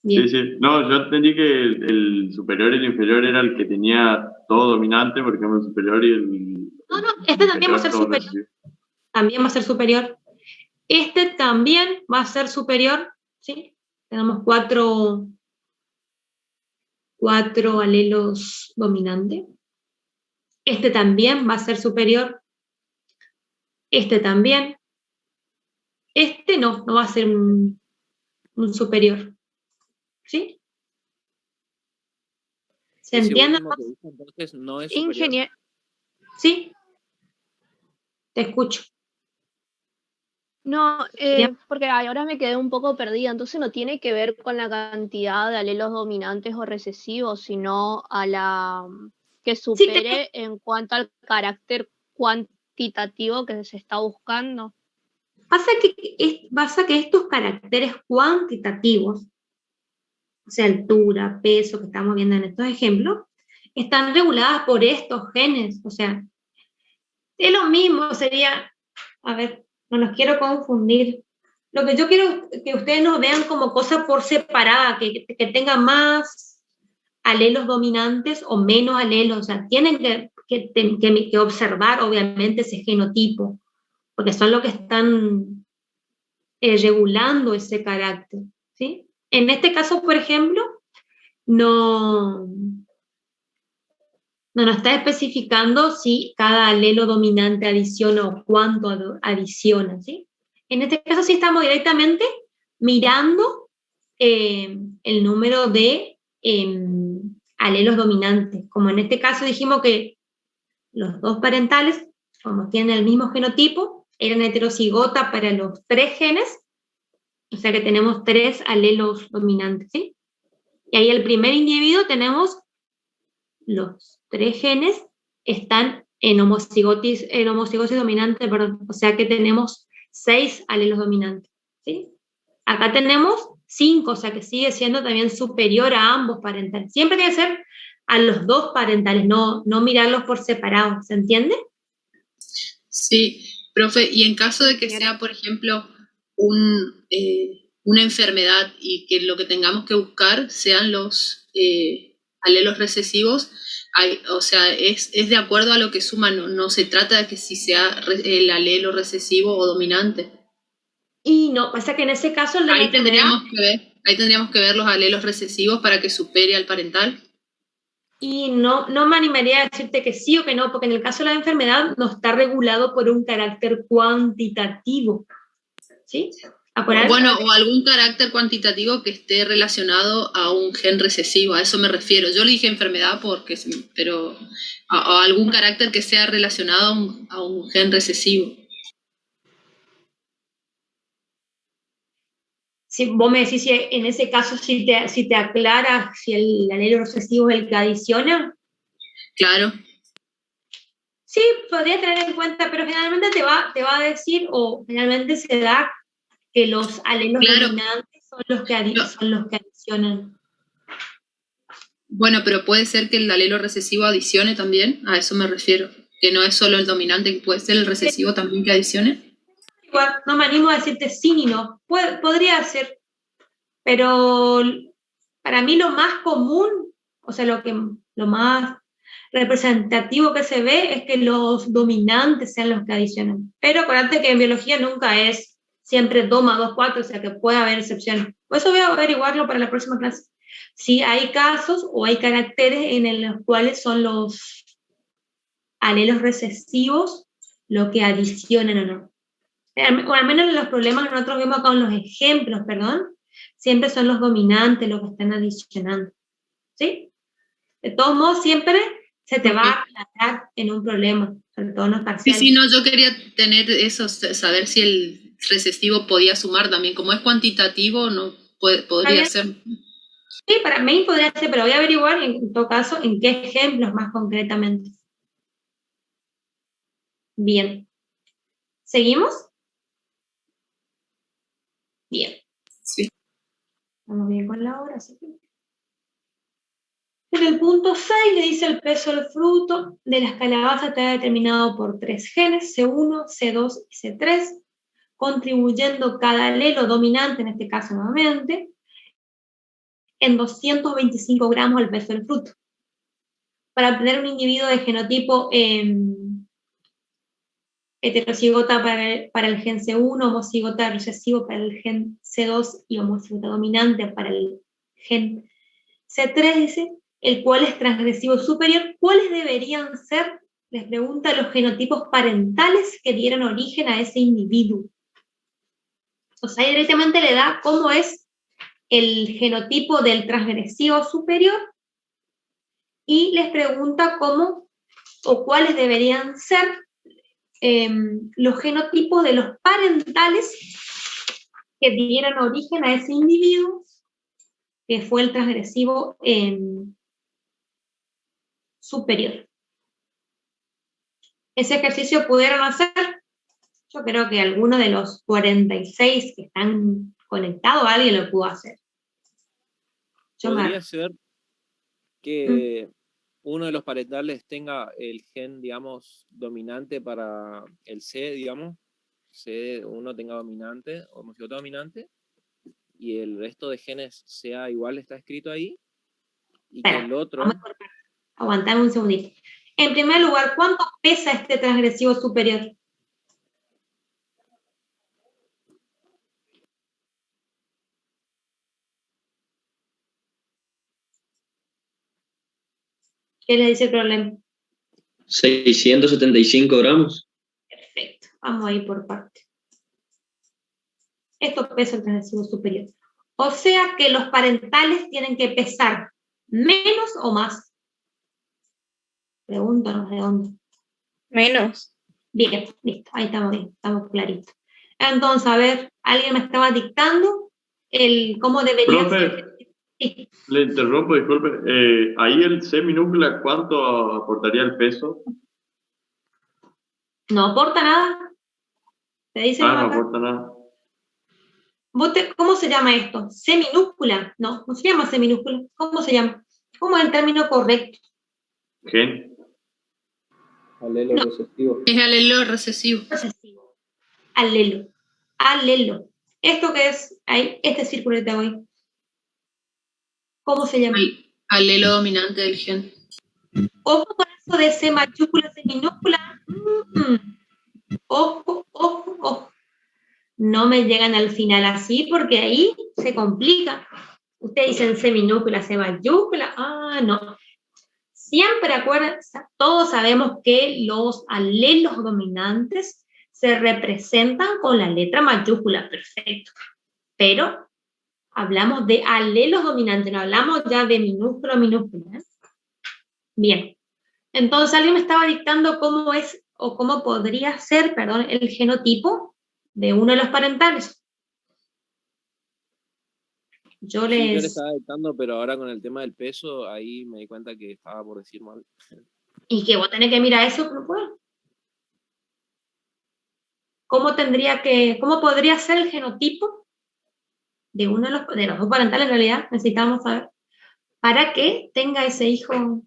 Bien. Sí. No, yo entendí que el superior y el inferior era el que tenía todo dominante, por ejemplo, el superior y el... No, este también va a ser superior. También va a ser superior. Este también va a ser superior, ¿sí? Tenemos 4 alelos dominantes. Este también va a ser superior. Este también. Este no va a ser un superior. ¿Sí? ¿Se entiende? Entonces no es superior. Sí. Te escucho. No, porque ahora me quedé un poco perdida, entonces no tiene que ver con la cantidad de alelos dominantes o recesivos, sino a la que supere en cuanto al carácter cuantitativo que se está buscando. Pasa que estos caracteres cuantitativos, o sea, altura, peso, que estamos viendo en estos ejemplos, están reguladas por estos genes, o sea, es lo mismo, sería, a ver, no los quiero confundir. Lo que yo quiero que ustedes nos vean como cosa por separada, que tengan más alelos dominantes o menos alelos, o sea, tienen que observar obviamente ese genotipo, porque son los que están regulando ese carácter, ¿sí? En este caso, por ejemplo, no nos está especificando si cada alelo dominante adiciona o cuánto adiciona, ¿sí? En este caso sí estamos directamente mirando el número de alelos dominantes. Como en este caso dijimos que los 2 parentales, como tienen el mismo genotipo, eran heterocigota para los 3 genes, o sea que tenemos 3 alelos dominantes, ¿sí? Y ahí el primer individuo tenemos los 3 genes están en homocigosis dominante, perdón, o sea que tenemos 6 alelos dominantes, ¿sí? Acá tenemos 5, o sea que sigue siendo también superior a ambos parentales. Siempre tiene que ser a los 2 parentales, no mirarlos por separado, ¿se entiende? Sí, profe, y en caso de que sea, por ejemplo, una enfermedad y que lo que tengamos que buscar sean los alelos recesivos, o sea, es de acuerdo a lo que suman, no se trata de que si sea el alelo recesivo o dominante. Y no, pasa que en ese caso ahí tendríamos que ver los alelos recesivos para que supere al parental. Y no me animaría a decirte que sí o que no, porque en el caso de la enfermedad no está regulado por un carácter cuantitativo, ¿sí? Bueno, o algún carácter cuantitativo que esté relacionado a un gen recesivo, a eso me refiero. Yo le dije enfermedad pero a algún carácter que sea relacionado a un gen recesivo. Si vos me decís si en ese caso si te aclara si el alelo recesivo es el que adiciona. Claro. Sí, podría tener en cuenta, pero generalmente te va a decir, o generalmente se da que los alelos dominantes son los que adicionan. Bueno, pero puede ser que el alelo recesivo adicione también, a eso me refiero. Que no es solo el dominante, que puede ser el recesivo también que adicione. Igual, no me animo a decirte sí ni no. Podría ser, pero para mí lo más común, o sea, lo más representativo que se ve es que los dominantes sean los que adicionan. Pero acuérdate que en biología nunca es siempre 2 más 2, 4, o sea que puede haber excepciones. Por eso voy a averiguarlo para la próxima clase. Si hay casos o hay caracteres en los cuales son los alelos recesivos lo que adicionan o no. O al menos los problemas que nosotros vemos con los ejemplos, siempre son los dominantes los que están adicionando. ¿Sí? De todos modos, siempre se te va a aclarar en un problema, sobre todo en los parciales. Sí, no, yo quería tener eso, saber si el recesivo podía sumar también. Como es cuantitativo, no podría ser. Sí, para mí podría ser, pero voy a averiguar en todo caso en qué ejemplos más concretamente. Bien. ¿Seguimos? Bien. Sí. Vamos bien con la hora, ¿sí? En el punto 6 le dice el peso del fruto de las calabazas está determinado por 3 genes, C1, C2 y C3, contribuyendo cada alelo dominante, en este caso nuevamente, en 225 gramos al peso del fruto. Para obtener un individuo de genotipo heterocigota para el gen C1, homocigota recesivo para el gen C2 y homocigota dominante para el gen C3, dice, el cual es transgresivo superior. ¿Cuáles deberían ser? Les pregunta los genotipos parentales que dieron origen a ese individuo. O sea, directamente le da cómo es el genotipo del transgresivo superior y les pregunta cómo o cuáles deberían ser los genotipos de los parentales que dieron origen a ese individuo que fue el transgresivo superior. Ese ejercicio pudieron hacer, yo creo que alguno de los 46 que están conectados, alguien lo pudo hacer. Podría ser que uno de los parentales tenga el gen, digamos, dominante para el C, digamos, C1 tenga dominante, homocigota dominante, y el resto de genes sea igual, está escrito ahí, y que el otro... Aguantame un segundito. En primer lugar, ¿cuánto pesa este transgresivo superior? ¿Qué le dice el problema? 675 gramos. Perfecto, vamos a ir por parte. Esto pesa el transgresivo superior. O sea que los parentales tienen que pesar menos o más. Pregúntanos de dónde. Menos. Bien, listo, ahí estamos bien, estamos claritos. Entonces, a ver, alguien me estaba dictando cómo debería ser. Sí. Le interrumpo, disculpe. Ahí el C minúscula, ¿cuánto aportaría el peso? No aporta nada. ¿Te dice no aporta nada. ¿Cómo se llama esto? ¿C minúscula? No, no se llama C minúscula. ¿Cómo se llama? ¿Cómo es el término correcto? Gen. Alelo recesivo. Es alelo recesivo. Alelo. Alelo. ¿Esto qué es? Ahí, este círculo que te voy. ¿Cómo se llama? Alelo dominante del gen. Ojo con eso de C mayúscula, C minúscula. Ojo, ojo, ojo. No me llegan al final así porque ahí se complica. Ustedes dicen C minúscula, C mayúscula. Ah, no. Siempre acuérdense, todos sabemos que los alelos dominantes se representan con la letra mayúscula, perfecto. Pero hablamos de alelos dominantes, no hablamos ya de minúscula, minúscula. Bien. Entonces alguien me estaba dictando cómo es o cómo podría ser, perdón, el genotipo de uno de los parentales. Yo le estaba dictando, pero ahora con el tema del peso, ahí me di cuenta que estaba por decir mal. ¿Y que vos tenés que mirar eso? ¿No puedo? ¿Cómo podría ser el genotipo de uno de los dos parentales? En realidad necesitamos saber para que tenga ese hijo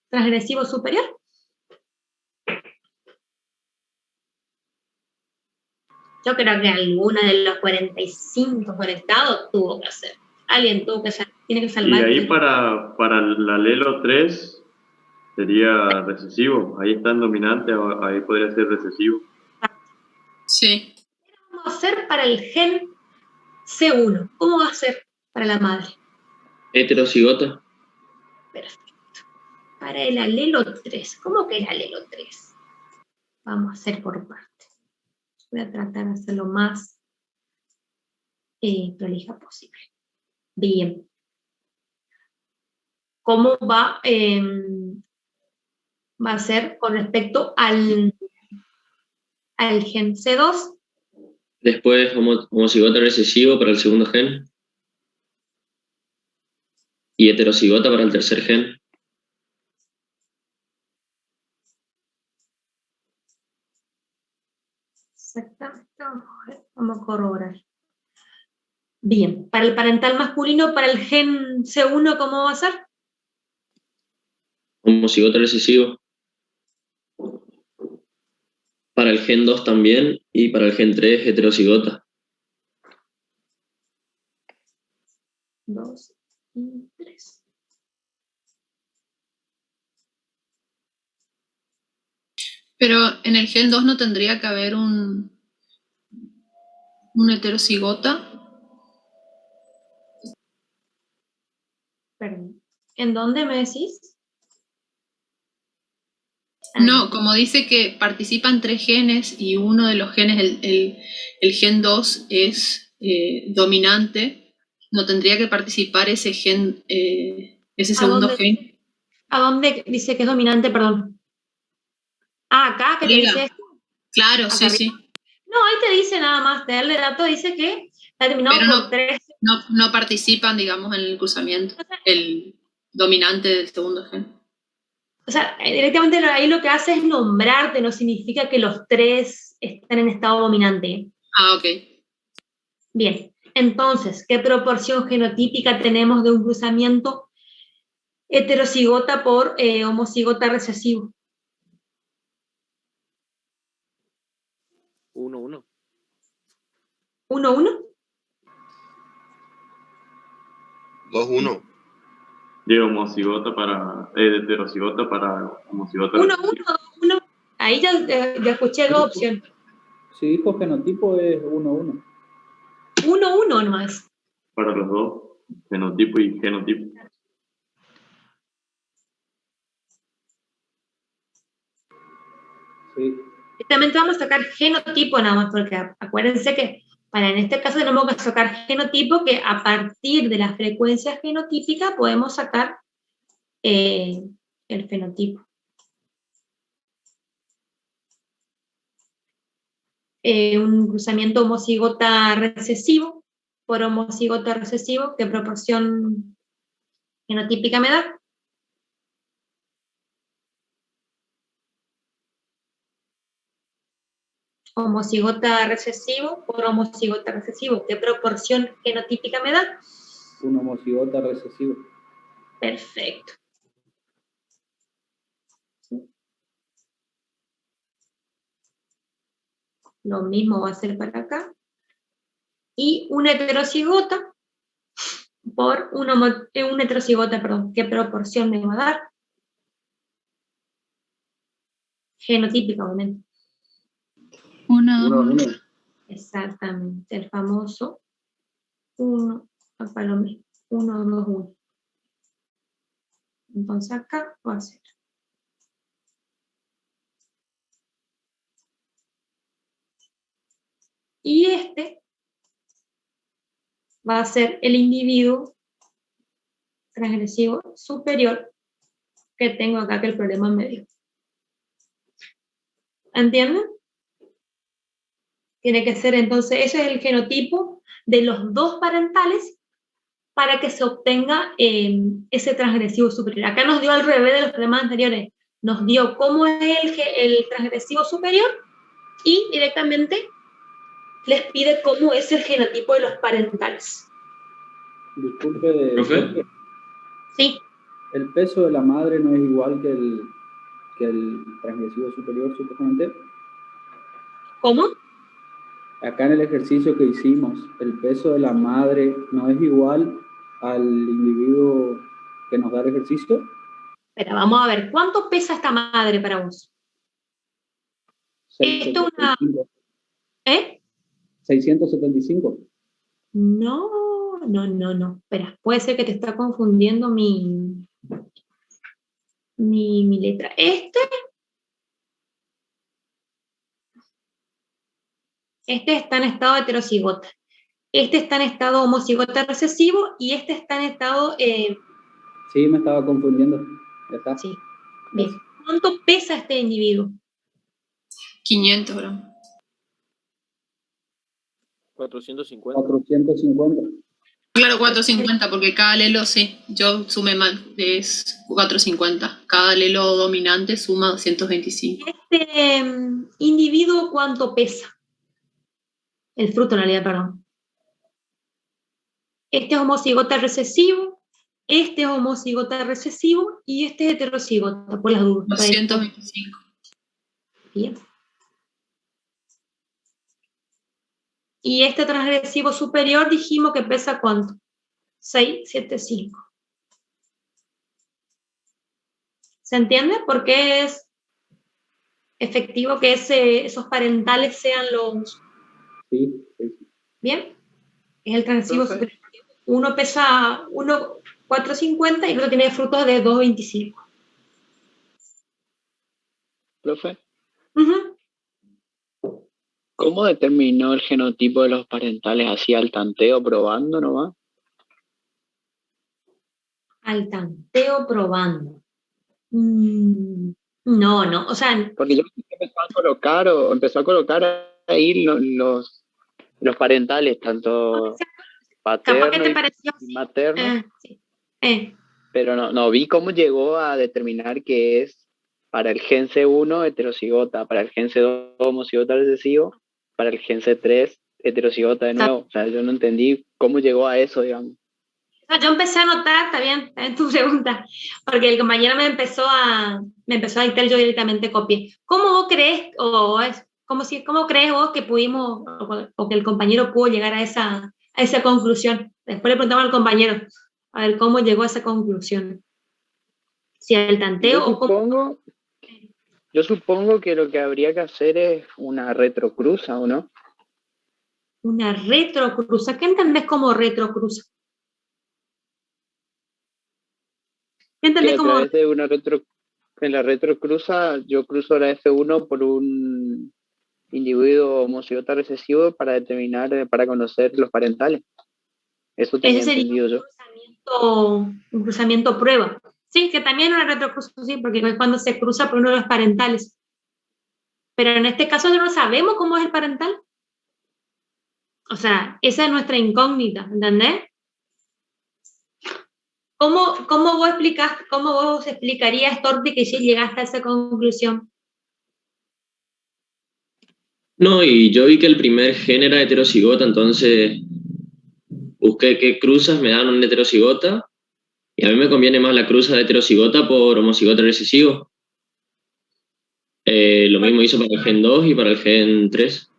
transgresivo superior. Yo creo que alguna de los 45 conectados tuvo que hacer. Alguien tuvo que tiene que Y salvar. ahí para el alelo 3 sería recesivo. Ahí está en dominante, ahí podría ser recesivo. Sí. ¿Qué vamos a hacer para el gen C1? ¿Cómo va a ser para la madre? Heterocigota. Perfecto. Para el alelo 3. ¿Cómo que el alelo 3? Vamos a hacer por partes. Voy a tratar de hacerlo más prolija posible. Bien. ¿Cómo va a ser con respecto al gen C2? Después homocigota recesivo para el segundo gen. Y heterocigota para el tercer gen. Exactamente. Vamos a corroborar. Bien. Para el parental masculino, para el gen C1, ¿cómo va a ser? Homocigota recesivo. Para el gen 2 también. Y para el gen 3, heterocigota. 2 y 3. Pero en el gen 2 no tendría que haber un heterocigota. Perdón. ¿En dónde me decís? No, como dice que participan 3 genes y uno de los genes, el gen 2, es dominante, ¿no tendría que participar ese gen, ese segundo gen? ¿A dónde dice que es dominante, perdón? Ah, acá que te dice esto. Claro, Acá sí, arriba. sí. No, ahí te dice nada más, te da el dato, dice que está determinado Pero por 3. no participan, digamos, en el cruzamiento, el dominante del segundo gen. O sea, directamente ahí lo que hace es nombrarte, no significa que los 3 están en estado dominante. Ah, ok. Bien, entonces, ¿qué proporción genotípica tenemos de un cruzamiento heterocigota por homocigota recesivo? 1-1. 1-1. 2-1. De homocigota para heterocigota para homocigota. 1-1, 2-1. Ahí ya escuché 2 opciones. Si dijo genotipo es 1-1. 1-1 nomás. Para los dos, fenotipo y genotipo. Sí. Justamente vamos a sacar genotipo nada más, porque acuérdense que en este caso tenemos que sacar genotipo, que a partir de la frecuencia genotípica podemos sacar el fenotipo. Un cruzamiento homocigota recesivo por homocigota recesivo, ¿qué proporción genotípica me da? Homocigota recesivo por homocigota recesivo, ¿qué proporción genotípica me da? Un homocigota recesivo. Perfecto. Lo mismo va a ser para acá. Y una heterocigota por un heterocigota, perdón, ¿qué proporción me va a dar? Genotípica, obviamente. 1-2-1. Exactamente, el famoso 1, acá lo mismo, 1, 2, 1. Entonces acá va a ser. Y este va a ser el individuo transgresivo superior que tengo acá, que el problema en medio. ¿Entienden? Tiene que ser entonces, ese es el genotipo de los dos parentales para que se obtenga ese transgresivo superior. Acá nos dio al revés de los problemas anteriores. Nos dio cómo es el transgresivo superior y directamente les pide cómo es el genotipo de los parentales. Disculpe, ¿Profe? Jorge. Sí. ¿El peso de la madre no es igual que el transgresivo superior, supuestamente? ¿Cómo? Acá en el ejercicio que hicimos, ¿el peso de la madre no es igual al individuo que nos da el ejercicio? Espera, vamos a ver, ¿cuánto pesa esta madre para vos? Esto es una... 675. No. Espera, puede ser que te está confundiendo mi letra. Este está en estado heterocigota. Este está en estado homocigota recesivo y este está en estado... Sí, me estaba confundiendo. Ya está. Sí. Bien. ¿Cuánto pesa este individuo? 500 gramos. 450. 450. Claro, 450, porque cada alelo, sí, yo sumé mal, es 450. Cada alelo dominante suma 225. Este individuo, ¿cuánto pesa? El fruto, en realidad, perdón. Este es homocigota recesivo, este es homocigota recesivo y este es heterocigota, por las dudas. 225. Bien. Y este transgresivo superior dijimos que pesa ¿cuánto? 675. ¿Se entiende? Porque es efectivo que esos parentales sean los... Sí. Bien. Es el transgresivo superior. Uno pesa 450 y el otro tiene frutos de 225. Profe, Uh-huh. ¿cómo determinó el genotipo de los parentales? ¿Así al tanteo, probando nomás? Al tanteo, probando. No, o sea... Porque yo empezó a colocar ahí los parentales, tanto Capaz que te paterno pareció y materno, sí. pero no vi cómo llegó a determinar que es para el gen C1 heterocigota, para el gen C2 homocigota recesivo, para el gen C3 heterocigota de nuevo. O sea, yo no entendí cómo llegó a eso, digamos. Yo empecé a notar, está bien tu pregunta, porque el compañero me empezó a dictar, yo directamente copié. ¿Cómo vos crees, cómo crees vos que pudimos, o que el compañero pudo llegar a esa conclusión? Después le preguntamos al compañero, a ver cómo llegó a esa conclusión. Si el tanteo o cómo... Yo supongo que lo que habría que hacer es una retrocruza, ¿o no? Una retrocruza. ¿Qué entendés como retrocruza? ¿Qué entendés que a como... través de en la retrocruza yo cruzo la F1 por un individuo homocigota recesivo para determinar, para conocer los parentales. Eso tenía entendido yo. Un cruzamiento prueba. Sí, que también una retrocruza, sí, porque es cuando se cruza por uno de los parentales. Pero en este caso no sabemos cómo es el parental. O sea, esa es nuestra incógnita, ¿entendés? ¿Cómo vos explicarías, Torti, que si llegaste a esa conclusión? No, y yo vi que el primer gen era heterocigota, entonces busqué qué cruzas me dan un heterocigota, y a mí me conviene más la cruza de heterocigota por homocigota recesivo. Lo mismo hizo para el gen 2 y para el gen 3.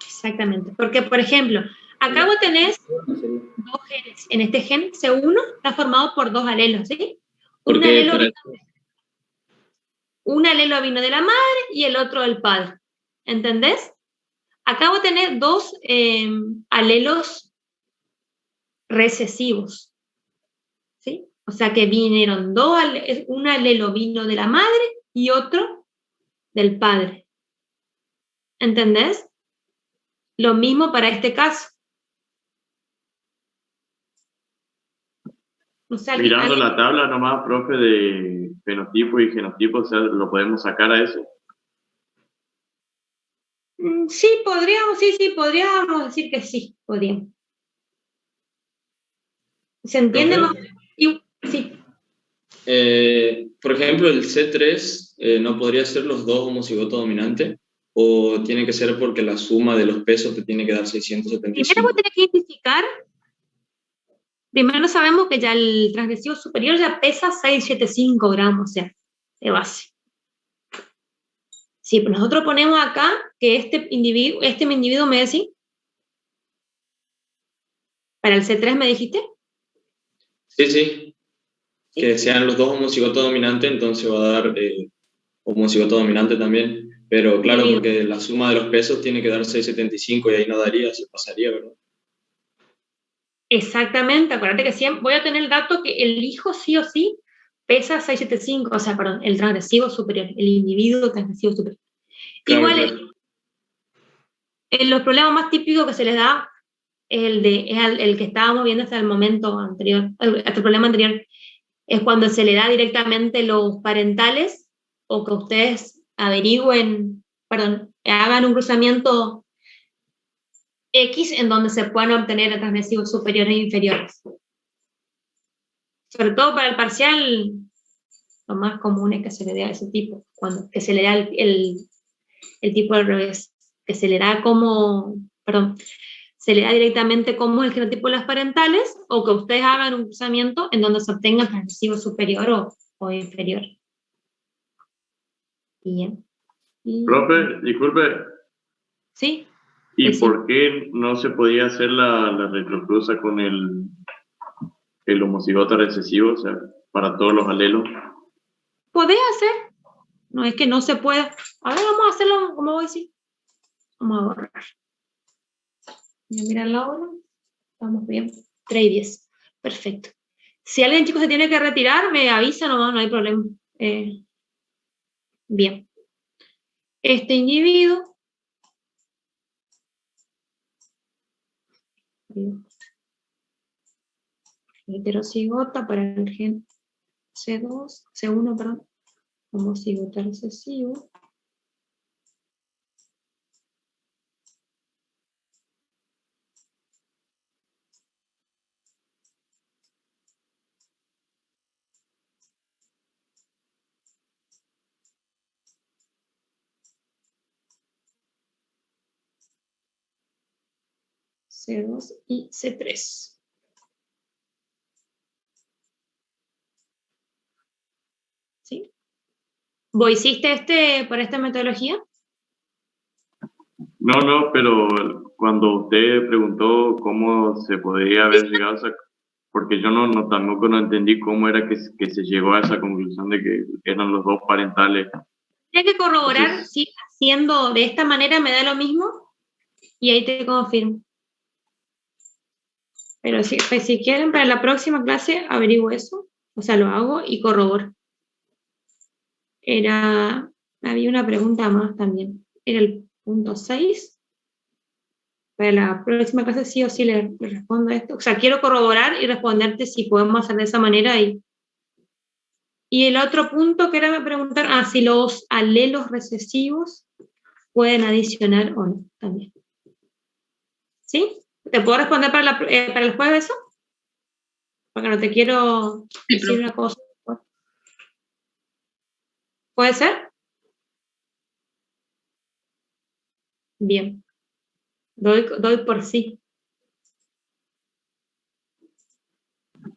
Exactamente, porque por ejemplo, acá vos tenés dos genes. En este gen C1 está formado por dos alelos, ¿sí? Un alelo vino de la madre y el otro del padre. ¿Entendés? Acá vos tenés dos alelos recesivos, ¿sí? O sea que vinieron un alelo vino de la madre y otro del padre. ¿Entendés? Lo mismo para este caso. O sea, mirando la tabla nomás, profe, de fenotipo y genotipo, o sea, lo podemos sacar a eso. Sí, podríamos decir que sí, podríamos. ¿Se entiende más? Sí. Por ejemplo, el C3 no podría ser los dos homocigotos dominantes, o tiene que ser porque la suma de los pesos te tiene que dar 675. Primero vos tenés que identificar primero sabemos que ya el transgresivo superior ya pesa 675 gramos, o sea, de base. Si nosotros ponemos acá que este individuo me decís, para el C3 me dijiste. Sí. Que sean los dos homocigotos dominantes, entonces va a dar homocigoto dominante también. Pero claro, porque la suma de los pesos tiene que dar 675 y ahí no daría, se pasaría, ¿verdad? Exactamente, acuérdate que siempre voy a tener el dato que el hijo sí o sí pesa 675, o sea, perdón, el transgresivo superior, el individuo transgresivo superior. Claro, Igual, claro. Los problemas más típicos que se les da es el que estábamos viendo hasta el momento anterior, hasta el problema anterior, es cuando se le da directamente los parentales o que ustedes hagan un cruzamiento X en donde se puedan obtener transgresivos superiores e inferiores. Sobre todo para el parcial, lo más común es que se le dé a ese tipo, que se le da el tipo al revés, que se le da se le da directamente como el genotipo de las parentales, o que ustedes hagan un cruzamiento en donde se obtenga transgresivo superior o inferior. Bien. Profe, disculpe. ¿Sí? ¿Y por qué no se podía hacer la retrocruza con el homocigoto recesivo, o sea, para todos los alelos? ¿Podés hacer? No es que no se pueda. A ver, vamos a hacerlo, como voy a decir. Vamos a borrar. Voy a mirar la hora. Estamos bien. 3:10. Perfecto. Si alguien, chicos, se tiene que retirar, me avisa nomás, no hay problema. Bien. Este individuo heterocigota para el gen C1, perdón, homocigota recesivo. C2 y C3. ¿Sí? ¿Vos hiciste por esta metodología? No, pero cuando usted preguntó cómo se podría haber llegado a esa, porque yo tampoco no entendí cómo era que se llegó a esa conclusión de que eran los dos parentales. Tienes que corroborar si haciendo de esta manera me da lo mismo y ahí te confirmo. Pero si quieren para la próxima clase averiguo eso, o sea, lo hago y corroboro. Había una pregunta más también, era el punto 6. Para la próxima clase sí o sí le respondo a esto. O sea, quiero corroborar y responderte si podemos hacer de esa manera. Y el otro punto que era me preguntar, si los alelos recesivos pueden adicionar o no también. ¿Sí? ¿Te puedo responder para el jueves eso? Porque no te quiero decir una cosa. ¿Puede ser? Bien. Doy por sí.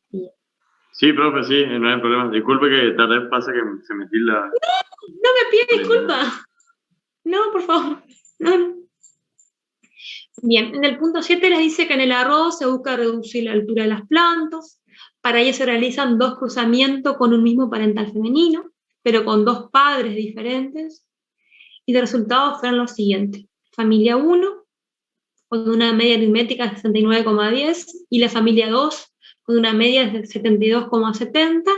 Bien. Sí, profe, sí, no hay problema. Disculpe que tal vez pasa que se metí la... No me pide disculpas. No, por favor. No. Bien, en el punto 7 les dice que en el arroz se busca reducir la altura de las plantas. Para ello se realizan 2 cruzamientos con un mismo parental femenino, pero con 2 padres diferentes. Y los resultados fueron los siguientes. Familia 1, con una media aritmética de 69,10, y la familia 2, con una media de 72,70,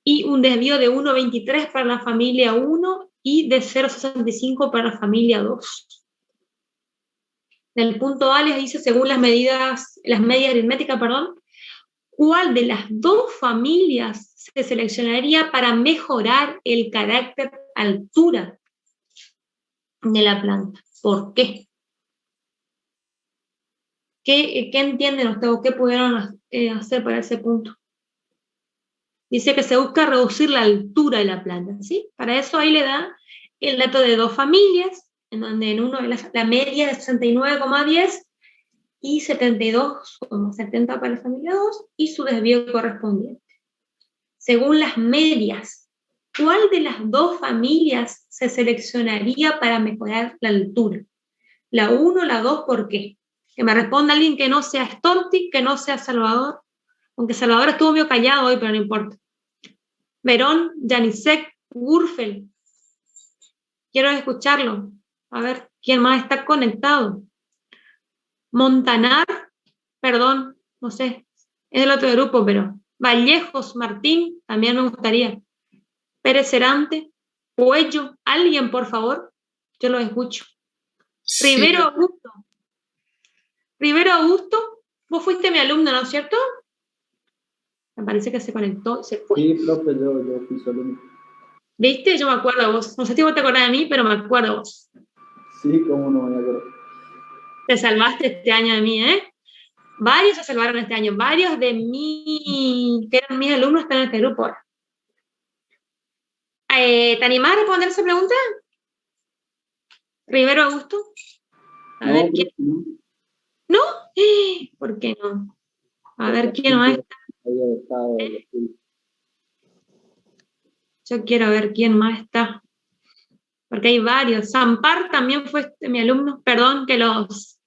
y un desvío de 1,23 para la familia 1 y de 0,65 para la familia 2. En el punto A les dice, según las medidas aritméticas, cuál de las 2 familias se seleccionaría para mejorar el carácter altura de la planta. ¿Por qué? ¿Qué entienden ustedes o qué pudieron hacer para ese punto? Dice que se busca reducir la altura de la planta, ¿sí? Para eso ahí le da el dato de 2 familias, en donde en uno la media es 69,10 y 72,70 para la familia 2 y su desvío correspondiente. Según las medias, ¿cuál de las dos familias se seleccionaría para mejorar la altura? ¿La 1 o la 2? ¿Por qué? Que me responda alguien que no sea Storti, que no sea Salvador, aunque Salvador estuvo medio callado hoy, pero no importa. Verón, Janisek, Gurfel. Quiero escucharlo. A ver, ¿quién más está conectado? Montanar, perdón, no sé, es del otro grupo, pero Vallejos, Martín, también me gustaría. Pérez Cerante, Puello, alguien, por favor, yo lo escucho. Sí. Rivero Augusto. Rivero Augusto, vos fuiste mi alumno, ¿no es cierto? Me parece que se conectó, se fue. Sí, profe, yo fui su alumno. ¿Viste? Yo me acuerdo de vos. No sé si vos te acordás de mí, pero me acuerdo de vos. Sí, cómo no me acuerdo. Te salvaste este año de mí, ¿eh? Varios se salvaron este año. Varios de mí, que eran mis alumnos, están en este grupo ahora. ¿Te animás a responder esa pregunta? ¿Rivero Augusto? A ver, ¿quién? ¿No? ¿Por qué no? A ver, ¿quién más está? Yo quiero ver quién más está. Porque hay varios. Zampar también fue mi alumno. Perdón que los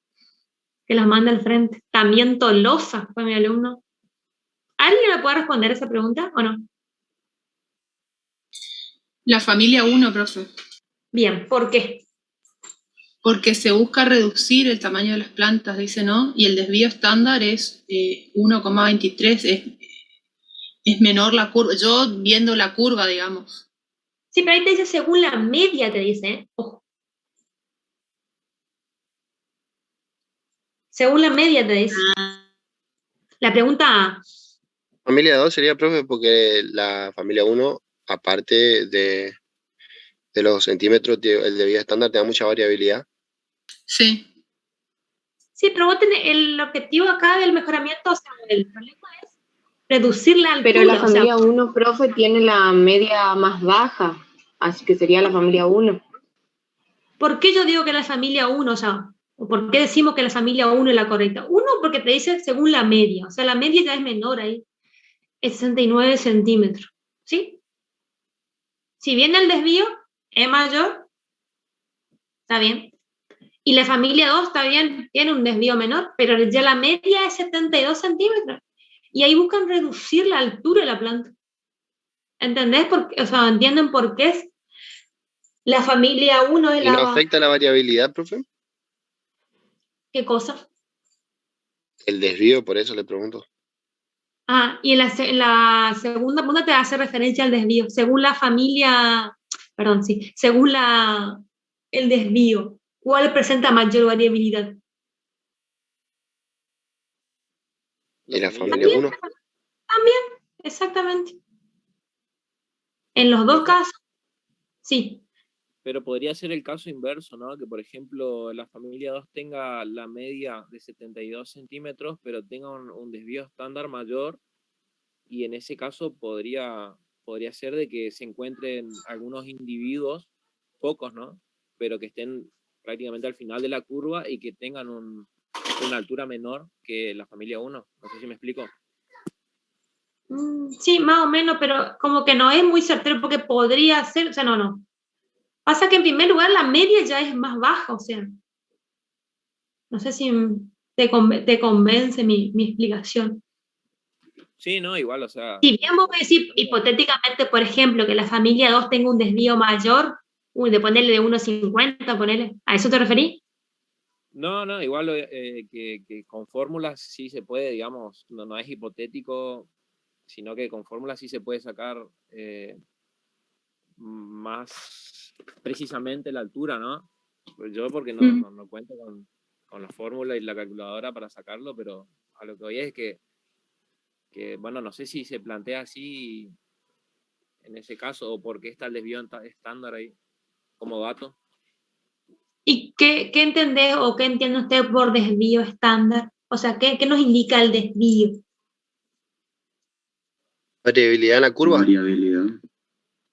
mande al frente. También Tolosa fue mi alumno. ¿Alguien me puede responder esa pregunta o no? La familia 1, profe. Bien, ¿por qué? Porque se busca reducir el tamaño de las plantas, dice, ¿no? Y el desvío estándar es 1,23, es menor la curva. Yo viendo la curva, digamos. Sí, pero ahí te dice según la media, te dice, ¿eh? Ojo. Según la media te dice. La pregunta A. Familia 2 sería, profe, porque la familia 1, aparte de los centímetros, el de vida estándar te da mucha variabilidad. Sí. Sí, pero vos tenés el objetivo acá del mejoramiento, o sea, el problema es reducir la altura. Pero la familia 1, profe, tiene la media más baja, así que sería la familia 1. ¿Por qué yo digo que la familia 1, o sea, o por qué decimos que la familia 1 es la correcta? Uno, porque te dice según la media, o sea, la media ya es menor ahí, es 69 centímetros, ¿sí? Si bien el desvío es mayor, está bien. Y la familia 2 está bien, tiene un desvío menor, pero ya la media es 72 centímetros. Y ahí buscan reducir la altura de la planta. ¿Entendés? O sea, ¿entienden por qué es la familia 1 es ¿Y no la... afecta la variabilidad, profe? ¿Qué cosa? El desvío, por eso le pregunto. Ah, y en la segunda pregunta te hace referencia al desvío. Según la familia, perdón, sí, según el desvío, ¿cuál presenta mayor variabilidad? ¿Y la familia 1? También, exactamente. En los dos casos, sí. Pero podría ser el caso inverso, ¿no? Que, por ejemplo, la familia 2 tenga la media de 72 centímetros, pero tenga un desvío estándar mayor, y en ese caso podría ser de que se encuentren algunos individuos, pocos, ¿no? Pero que estén prácticamente al final de la curva y que tengan una altura menor que la familia 1. No sé si me explico. Sí, más o menos, pero como que no es muy certero porque podría ser, o sea, no. Pasa que en primer lugar la media ya es más baja, o sea. No sé si te convence mi explicación. Sí, no, igual, o sea... Si bien vos decís hipotéticamente, por ejemplo, que la familia 2 tenga un desvío mayor, de ponerle de 1,50, ponerle, ¿a eso te referís? No, igual que con fórmulas sí se puede, digamos, no es hipotético, sino que con fórmulas sí se puede sacar más precisamente la altura, ¿no? Pues yo porque no cuento con la fórmula y la calculadora para sacarlo, pero a lo que voy es que bueno, no sé si se plantea así en ese caso, o por qué está el desvío estándar ahí como dato. ¿Y qué entendés o qué entiende usted por desvío estándar? O sea, ¿qué nos indica el desvío? ¿Variabilidad en la curva? Variabilidad.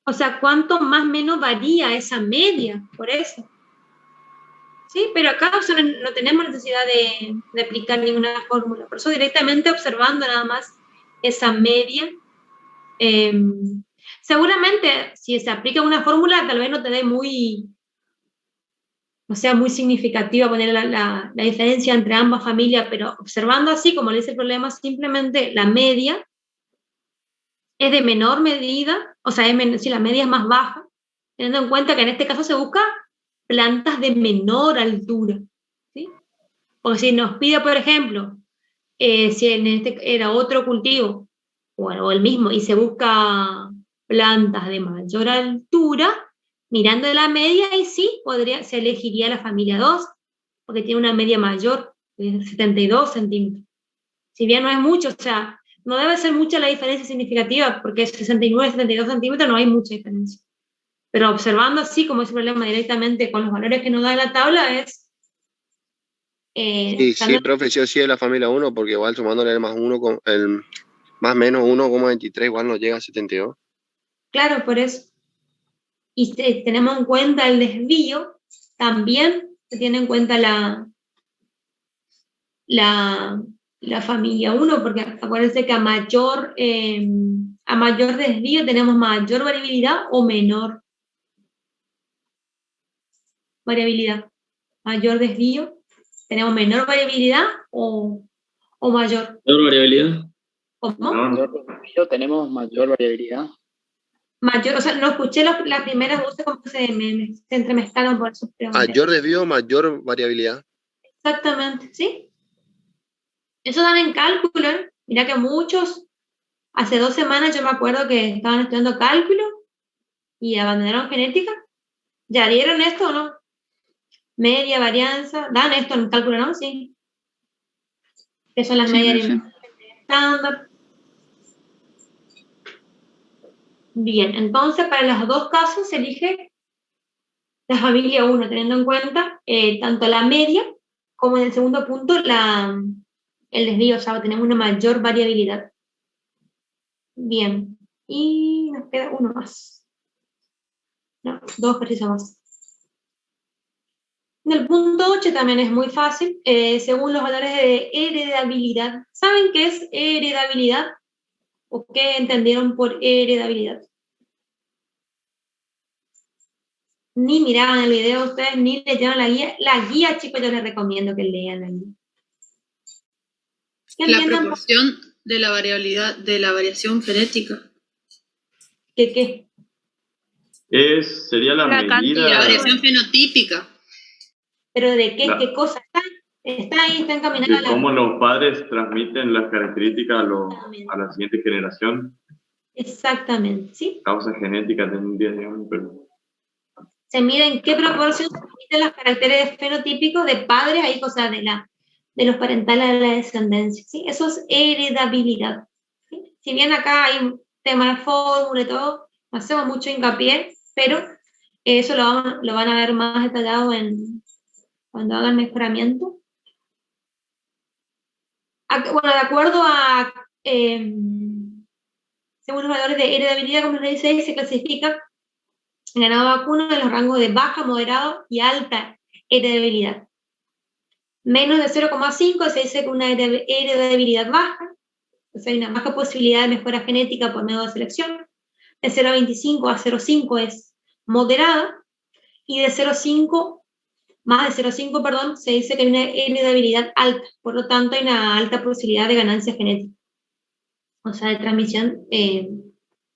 O sea, ¿cuánto más o menos varía esa media? Por eso. ¿sí? Pero acá o sea, no tenemos necesidad de aplicar ninguna fórmula. Por eso directamente observando nada más esa media. Seguramente si se aplica una fórmula tal vez no te dé no sea muy significativa poner la diferencia entre ambas familias, pero observando así, como le dice el problema, simplemente la media es de menor medida, o sea, si la media es más baja, teniendo en cuenta que en este caso se busca plantas de menor altura, ¿sí? O si nos pide, por ejemplo, si en este era otro cultivo, o el mismo, y se busca plantas de mayor altura, mirando de la media, y sí, se elegiría la familia 2, porque tiene una media mayor, de 72 centímetros. Si bien no es mucho, o sea, no debe ser mucha la diferencia significativa, porque 69, 72 centímetros no hay mucha diferencia. Pero observando así, como ese problema directamente con los valores que nos da la tabla, es... Sí, profe, sí o sí es la familia 1, porque igual sumándole el más 1, el más menos 1,23 igual nos llega a 72. Claro, por eso. Y si tenemos en cuenta el desvío, también se tiene en cuenta la familia 1, porque acuérdense que a mayor desvío tenemos mayor variabilidad o menor variabilidad. Mayor desvío, tenemos menor variabilidad o mayor. Menor variabilidad. ¿Cómo? Mayor desvío, tenemos mayor variabilidad. Mayor, o sea, no escuché las primeras voces como se entremezclaron por eso. Mayor desvío, mayor variabilidad. Exactamente, ¿sí? Eso dan en cálculo, ¿eh? Mira que muchos, hace 2 semanas yo me acuerdo que estaban estudiando cálculo y abandonaron genética. ¿Ya dieron esto o no? Media, varianza, dan esto en cálculo, ¿no? Sí. Que son las medias estándar. Bien, entonces para los dos casos se elige la familia 1, teniendo en cuenta tanto la media como en el segundo punto el desvío, o sea, tenemos una mayor variabilidad. Bien, y nos queda uno más. No, 2 ejercicios más. En el punto 8 también es muy fácil, según los valores de heredabilidad. ¿Saben qué es heredabilidad? ¿O qué entendieron por heredabilidad? Ni miraban el video ustedes, ni leyeron la guía. La guía, chicos, yo les recomiendo que lean la guía. La proporción de la variabilidad, de la variación genética. ¿Qué? Sería la medida... La variación fenotípica. ¿Pero de qué? ¿Qué cosa está? Está ahí, está encaminada de cómo los padres transmiten las características a la siguiente generación. Exactamente, ¿sí? Causa genética tendría, digamos, pero... Se mide en qué proporción se transmiten los caracteres fenotípicos de padres a hijos, o sea, de los parentales a la descendencia, ¿sí? Eso es heredabilidad, ¿sí? Si bien acá hay un tema de fórmula y todo, no hacemos mucho hincapié, pero eso lo van a ver más detallado cuando hagan mejoramiento. Bueno, de acuerdo a según los valores de heredabilidad, como les dice, se clasifica el ganado vacuno en los rangos de baja, moderado y alta heredabilidad. Menos de 0,5 se dice que una heredabilidad baja, o sea, hay una baja posibilidad de mejora genética por medio de selección. De 0,25 a 0,5 es moderada, y de 0,5, más de 0,5, perdón, se dice que hay una heredabilidad alta, por lo tanto hay una alta posibilidad de ganancia genética. O sea, de transmisión,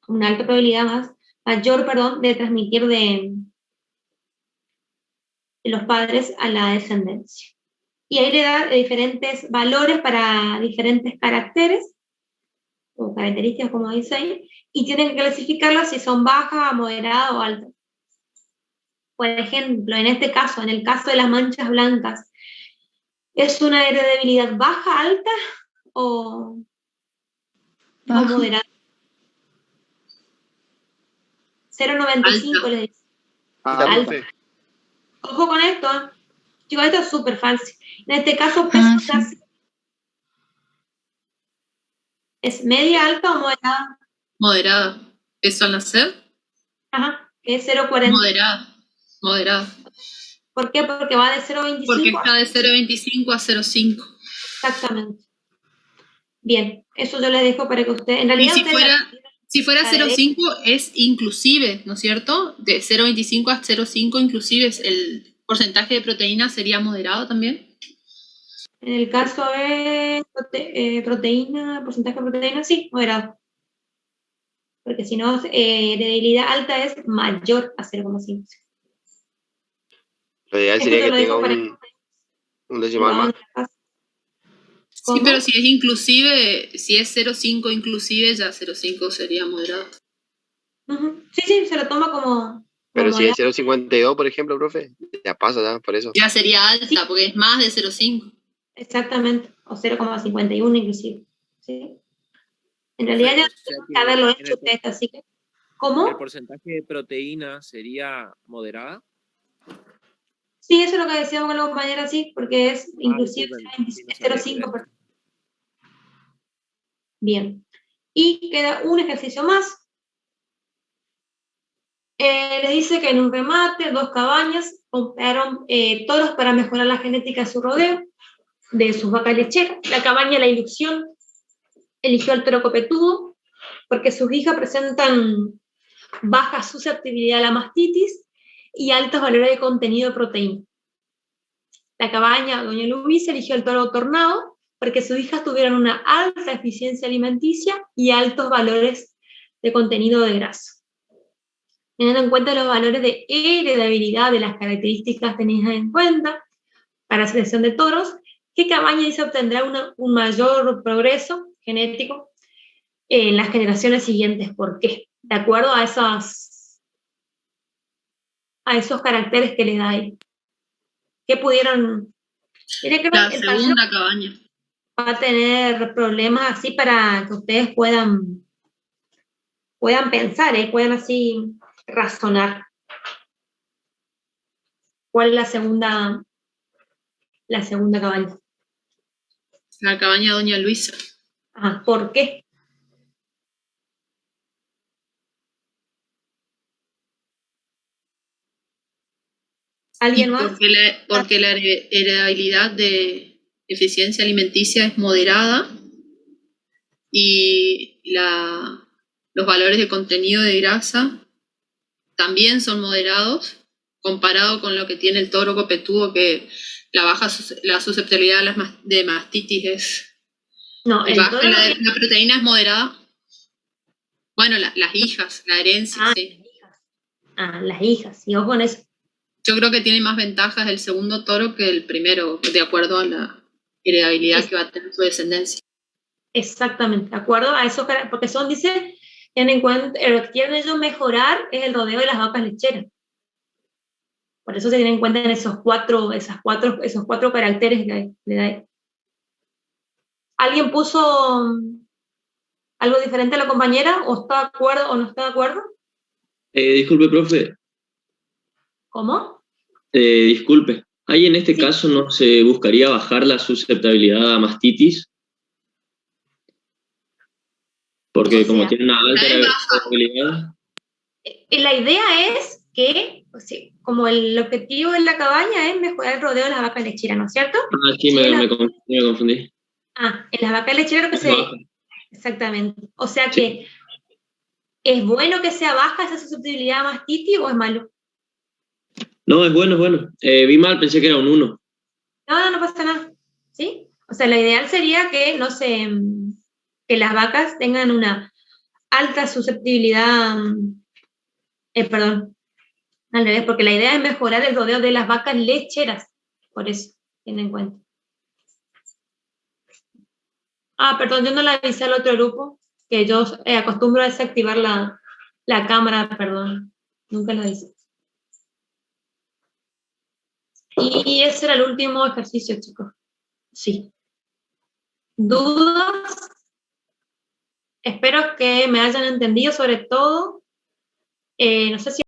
una alta probabilidad mayor, de transmitir de los padres a la descendencia. Y ahí le da diferentes valores para diferentes caracteres, o características, como dice ahí, y tienen que clasificarlas si son bajas, moderadas o altas. Por ejemplo, en este caso, en el caso de las manchas blancas, ¿es una heredabilidad baja, alta o moderada? 0,95 le dice. Alta. Ojo con esto, chicos, esto es súper fácil. En este caso, peso ¿es media, alta o moderada? Moderada. ¿Peso al nacer? Ajá, que es 0,40. Moderada. ¿Por qué? Porque va de 0,25 Porque está de 0,25 a 0,5. Exactamente. Bien, eso yo le dejo para que usted... En realidad Y usted si fuera 0,5 es inclusive, ¿no es cierto? De 0,25 a 0,5 inclusive el porcentaje de proteína sería moderado también. En el caso de proteína, porcentaje de proteína, sí, moderado. Porque si no, de debilidad alta es mayor a 0,5. Lo ideal Eso sería te que lo tenga dejo para un decimal más. Sí, pero si es inclusive, si es 0,5 inclusive, ya 0,5 sería moderado. Sí, se lo toma como Pero si es moderado. 0,52, por ejemplo, profe, ya pasa, ¿ya? Por eso. Ya sería alta, porque es más de 0,5. Exactamente, o 0,51 inclusive. ¿Sí? En realidad ya tenemos que haberlo hecho test, así que... ¿Cómo? ¿El porcentaje de proteína sería moderada? Sí, eso es lo que decíamos con la compañera, sí, porque es inclusive 0,5%. Bien. Y queda un ejercicio más. Les dice que en un remate, 2 cabañas compraron toros para mejorar la genética de su rodeo, de sus vacas lecheras. La cabaña La Ilusión eligió al toro copetudo porque sus hijas presentan baja susceptibilidad a la mastitis y altos valores de contenido de proteína. La cabaña Doña Luisa eligió al toro Tornado porque sus hijas tuvieron una alta eficiencia alimenticia y altos valores de contenido de grasa. Teniendo en cuenta los valores de heredabilidad de las características tenidas en cuenta para la selección de toros, ¿qué cabaña dice obtendrá un mayor progreso genético en las generaciones siguientes? ¿Por qué? De acuerdo a esos caracteres que le da ahí. ¿Qué pudieron? Mire que La el segunda cabaña. va a tener problemas así para que ustedes puedan pensar, puedan así razonar. ¿Cuál es la segunda cabaña? La cabaña Doña Luisa. Ah, ¿por qué? ¿Alguien más? Porque la heredabilidad de eficiencia alimenticia es moderada y los valores de contenido de grasa también son moderados comparado con lo que tiene el toro copetudo, que la susceptibilidad de mastitis es baja. La proteína es moderada. Bueno, las hijas, la herencia, sí. Las hijas, y ojo con eso. Yo creo que tiene más ventajas el segundo toro que el primero, de acuerdo a la heredabilidad que va a tener su descendencia. Exactamente, de acuerdo a eso, porque dice, tienen en cuenta, lo que quieren ellos mejorar es el rodeo de las vacas lecheras. Por eso se tienen en cuenta en esos cuatro caracteres que le da. ¿Alguien puso algo diferente a la compañera? ¿O está de acuerdo o no está de acuerdo? Disculpe, profe. ¿Cómo? Disculpe. ¿Ahí en este caso no se buscaría bajar la susceptibilidad a mastitis? Porque como tiene una alta heredabilidad. La idea es que, como el objetivo de la cabaña es mejorar el rodeo de las vacas lecheras, ¿no es cierto? Ah, sí, me confundí. En las vacas lecheras que se... Exactamente. O sea que, ¿es bueno que sea baja esa susceptibilidad a mastitis o es malo? No, es bueno, es bueno. Vi mal, pensé que era un 1. No pasa nada. ¿Sí? O sea, lo ideal sería que, que las vacas tengan una alta susceptibilidad, perdón, al revés, porque la idea es mejorar el rodeo de las vacas lecheras. Por eso, tienen en cuenta. Perdón, yo no la avisé al otro grupo, que yo acostumbro a desactivar la cámara, perdón. Nunca lo hice. Y ese era el último ejercicio, chicos. Sí. ¿Dudas? Espero que me hayan entendido, sobre todo. No sé si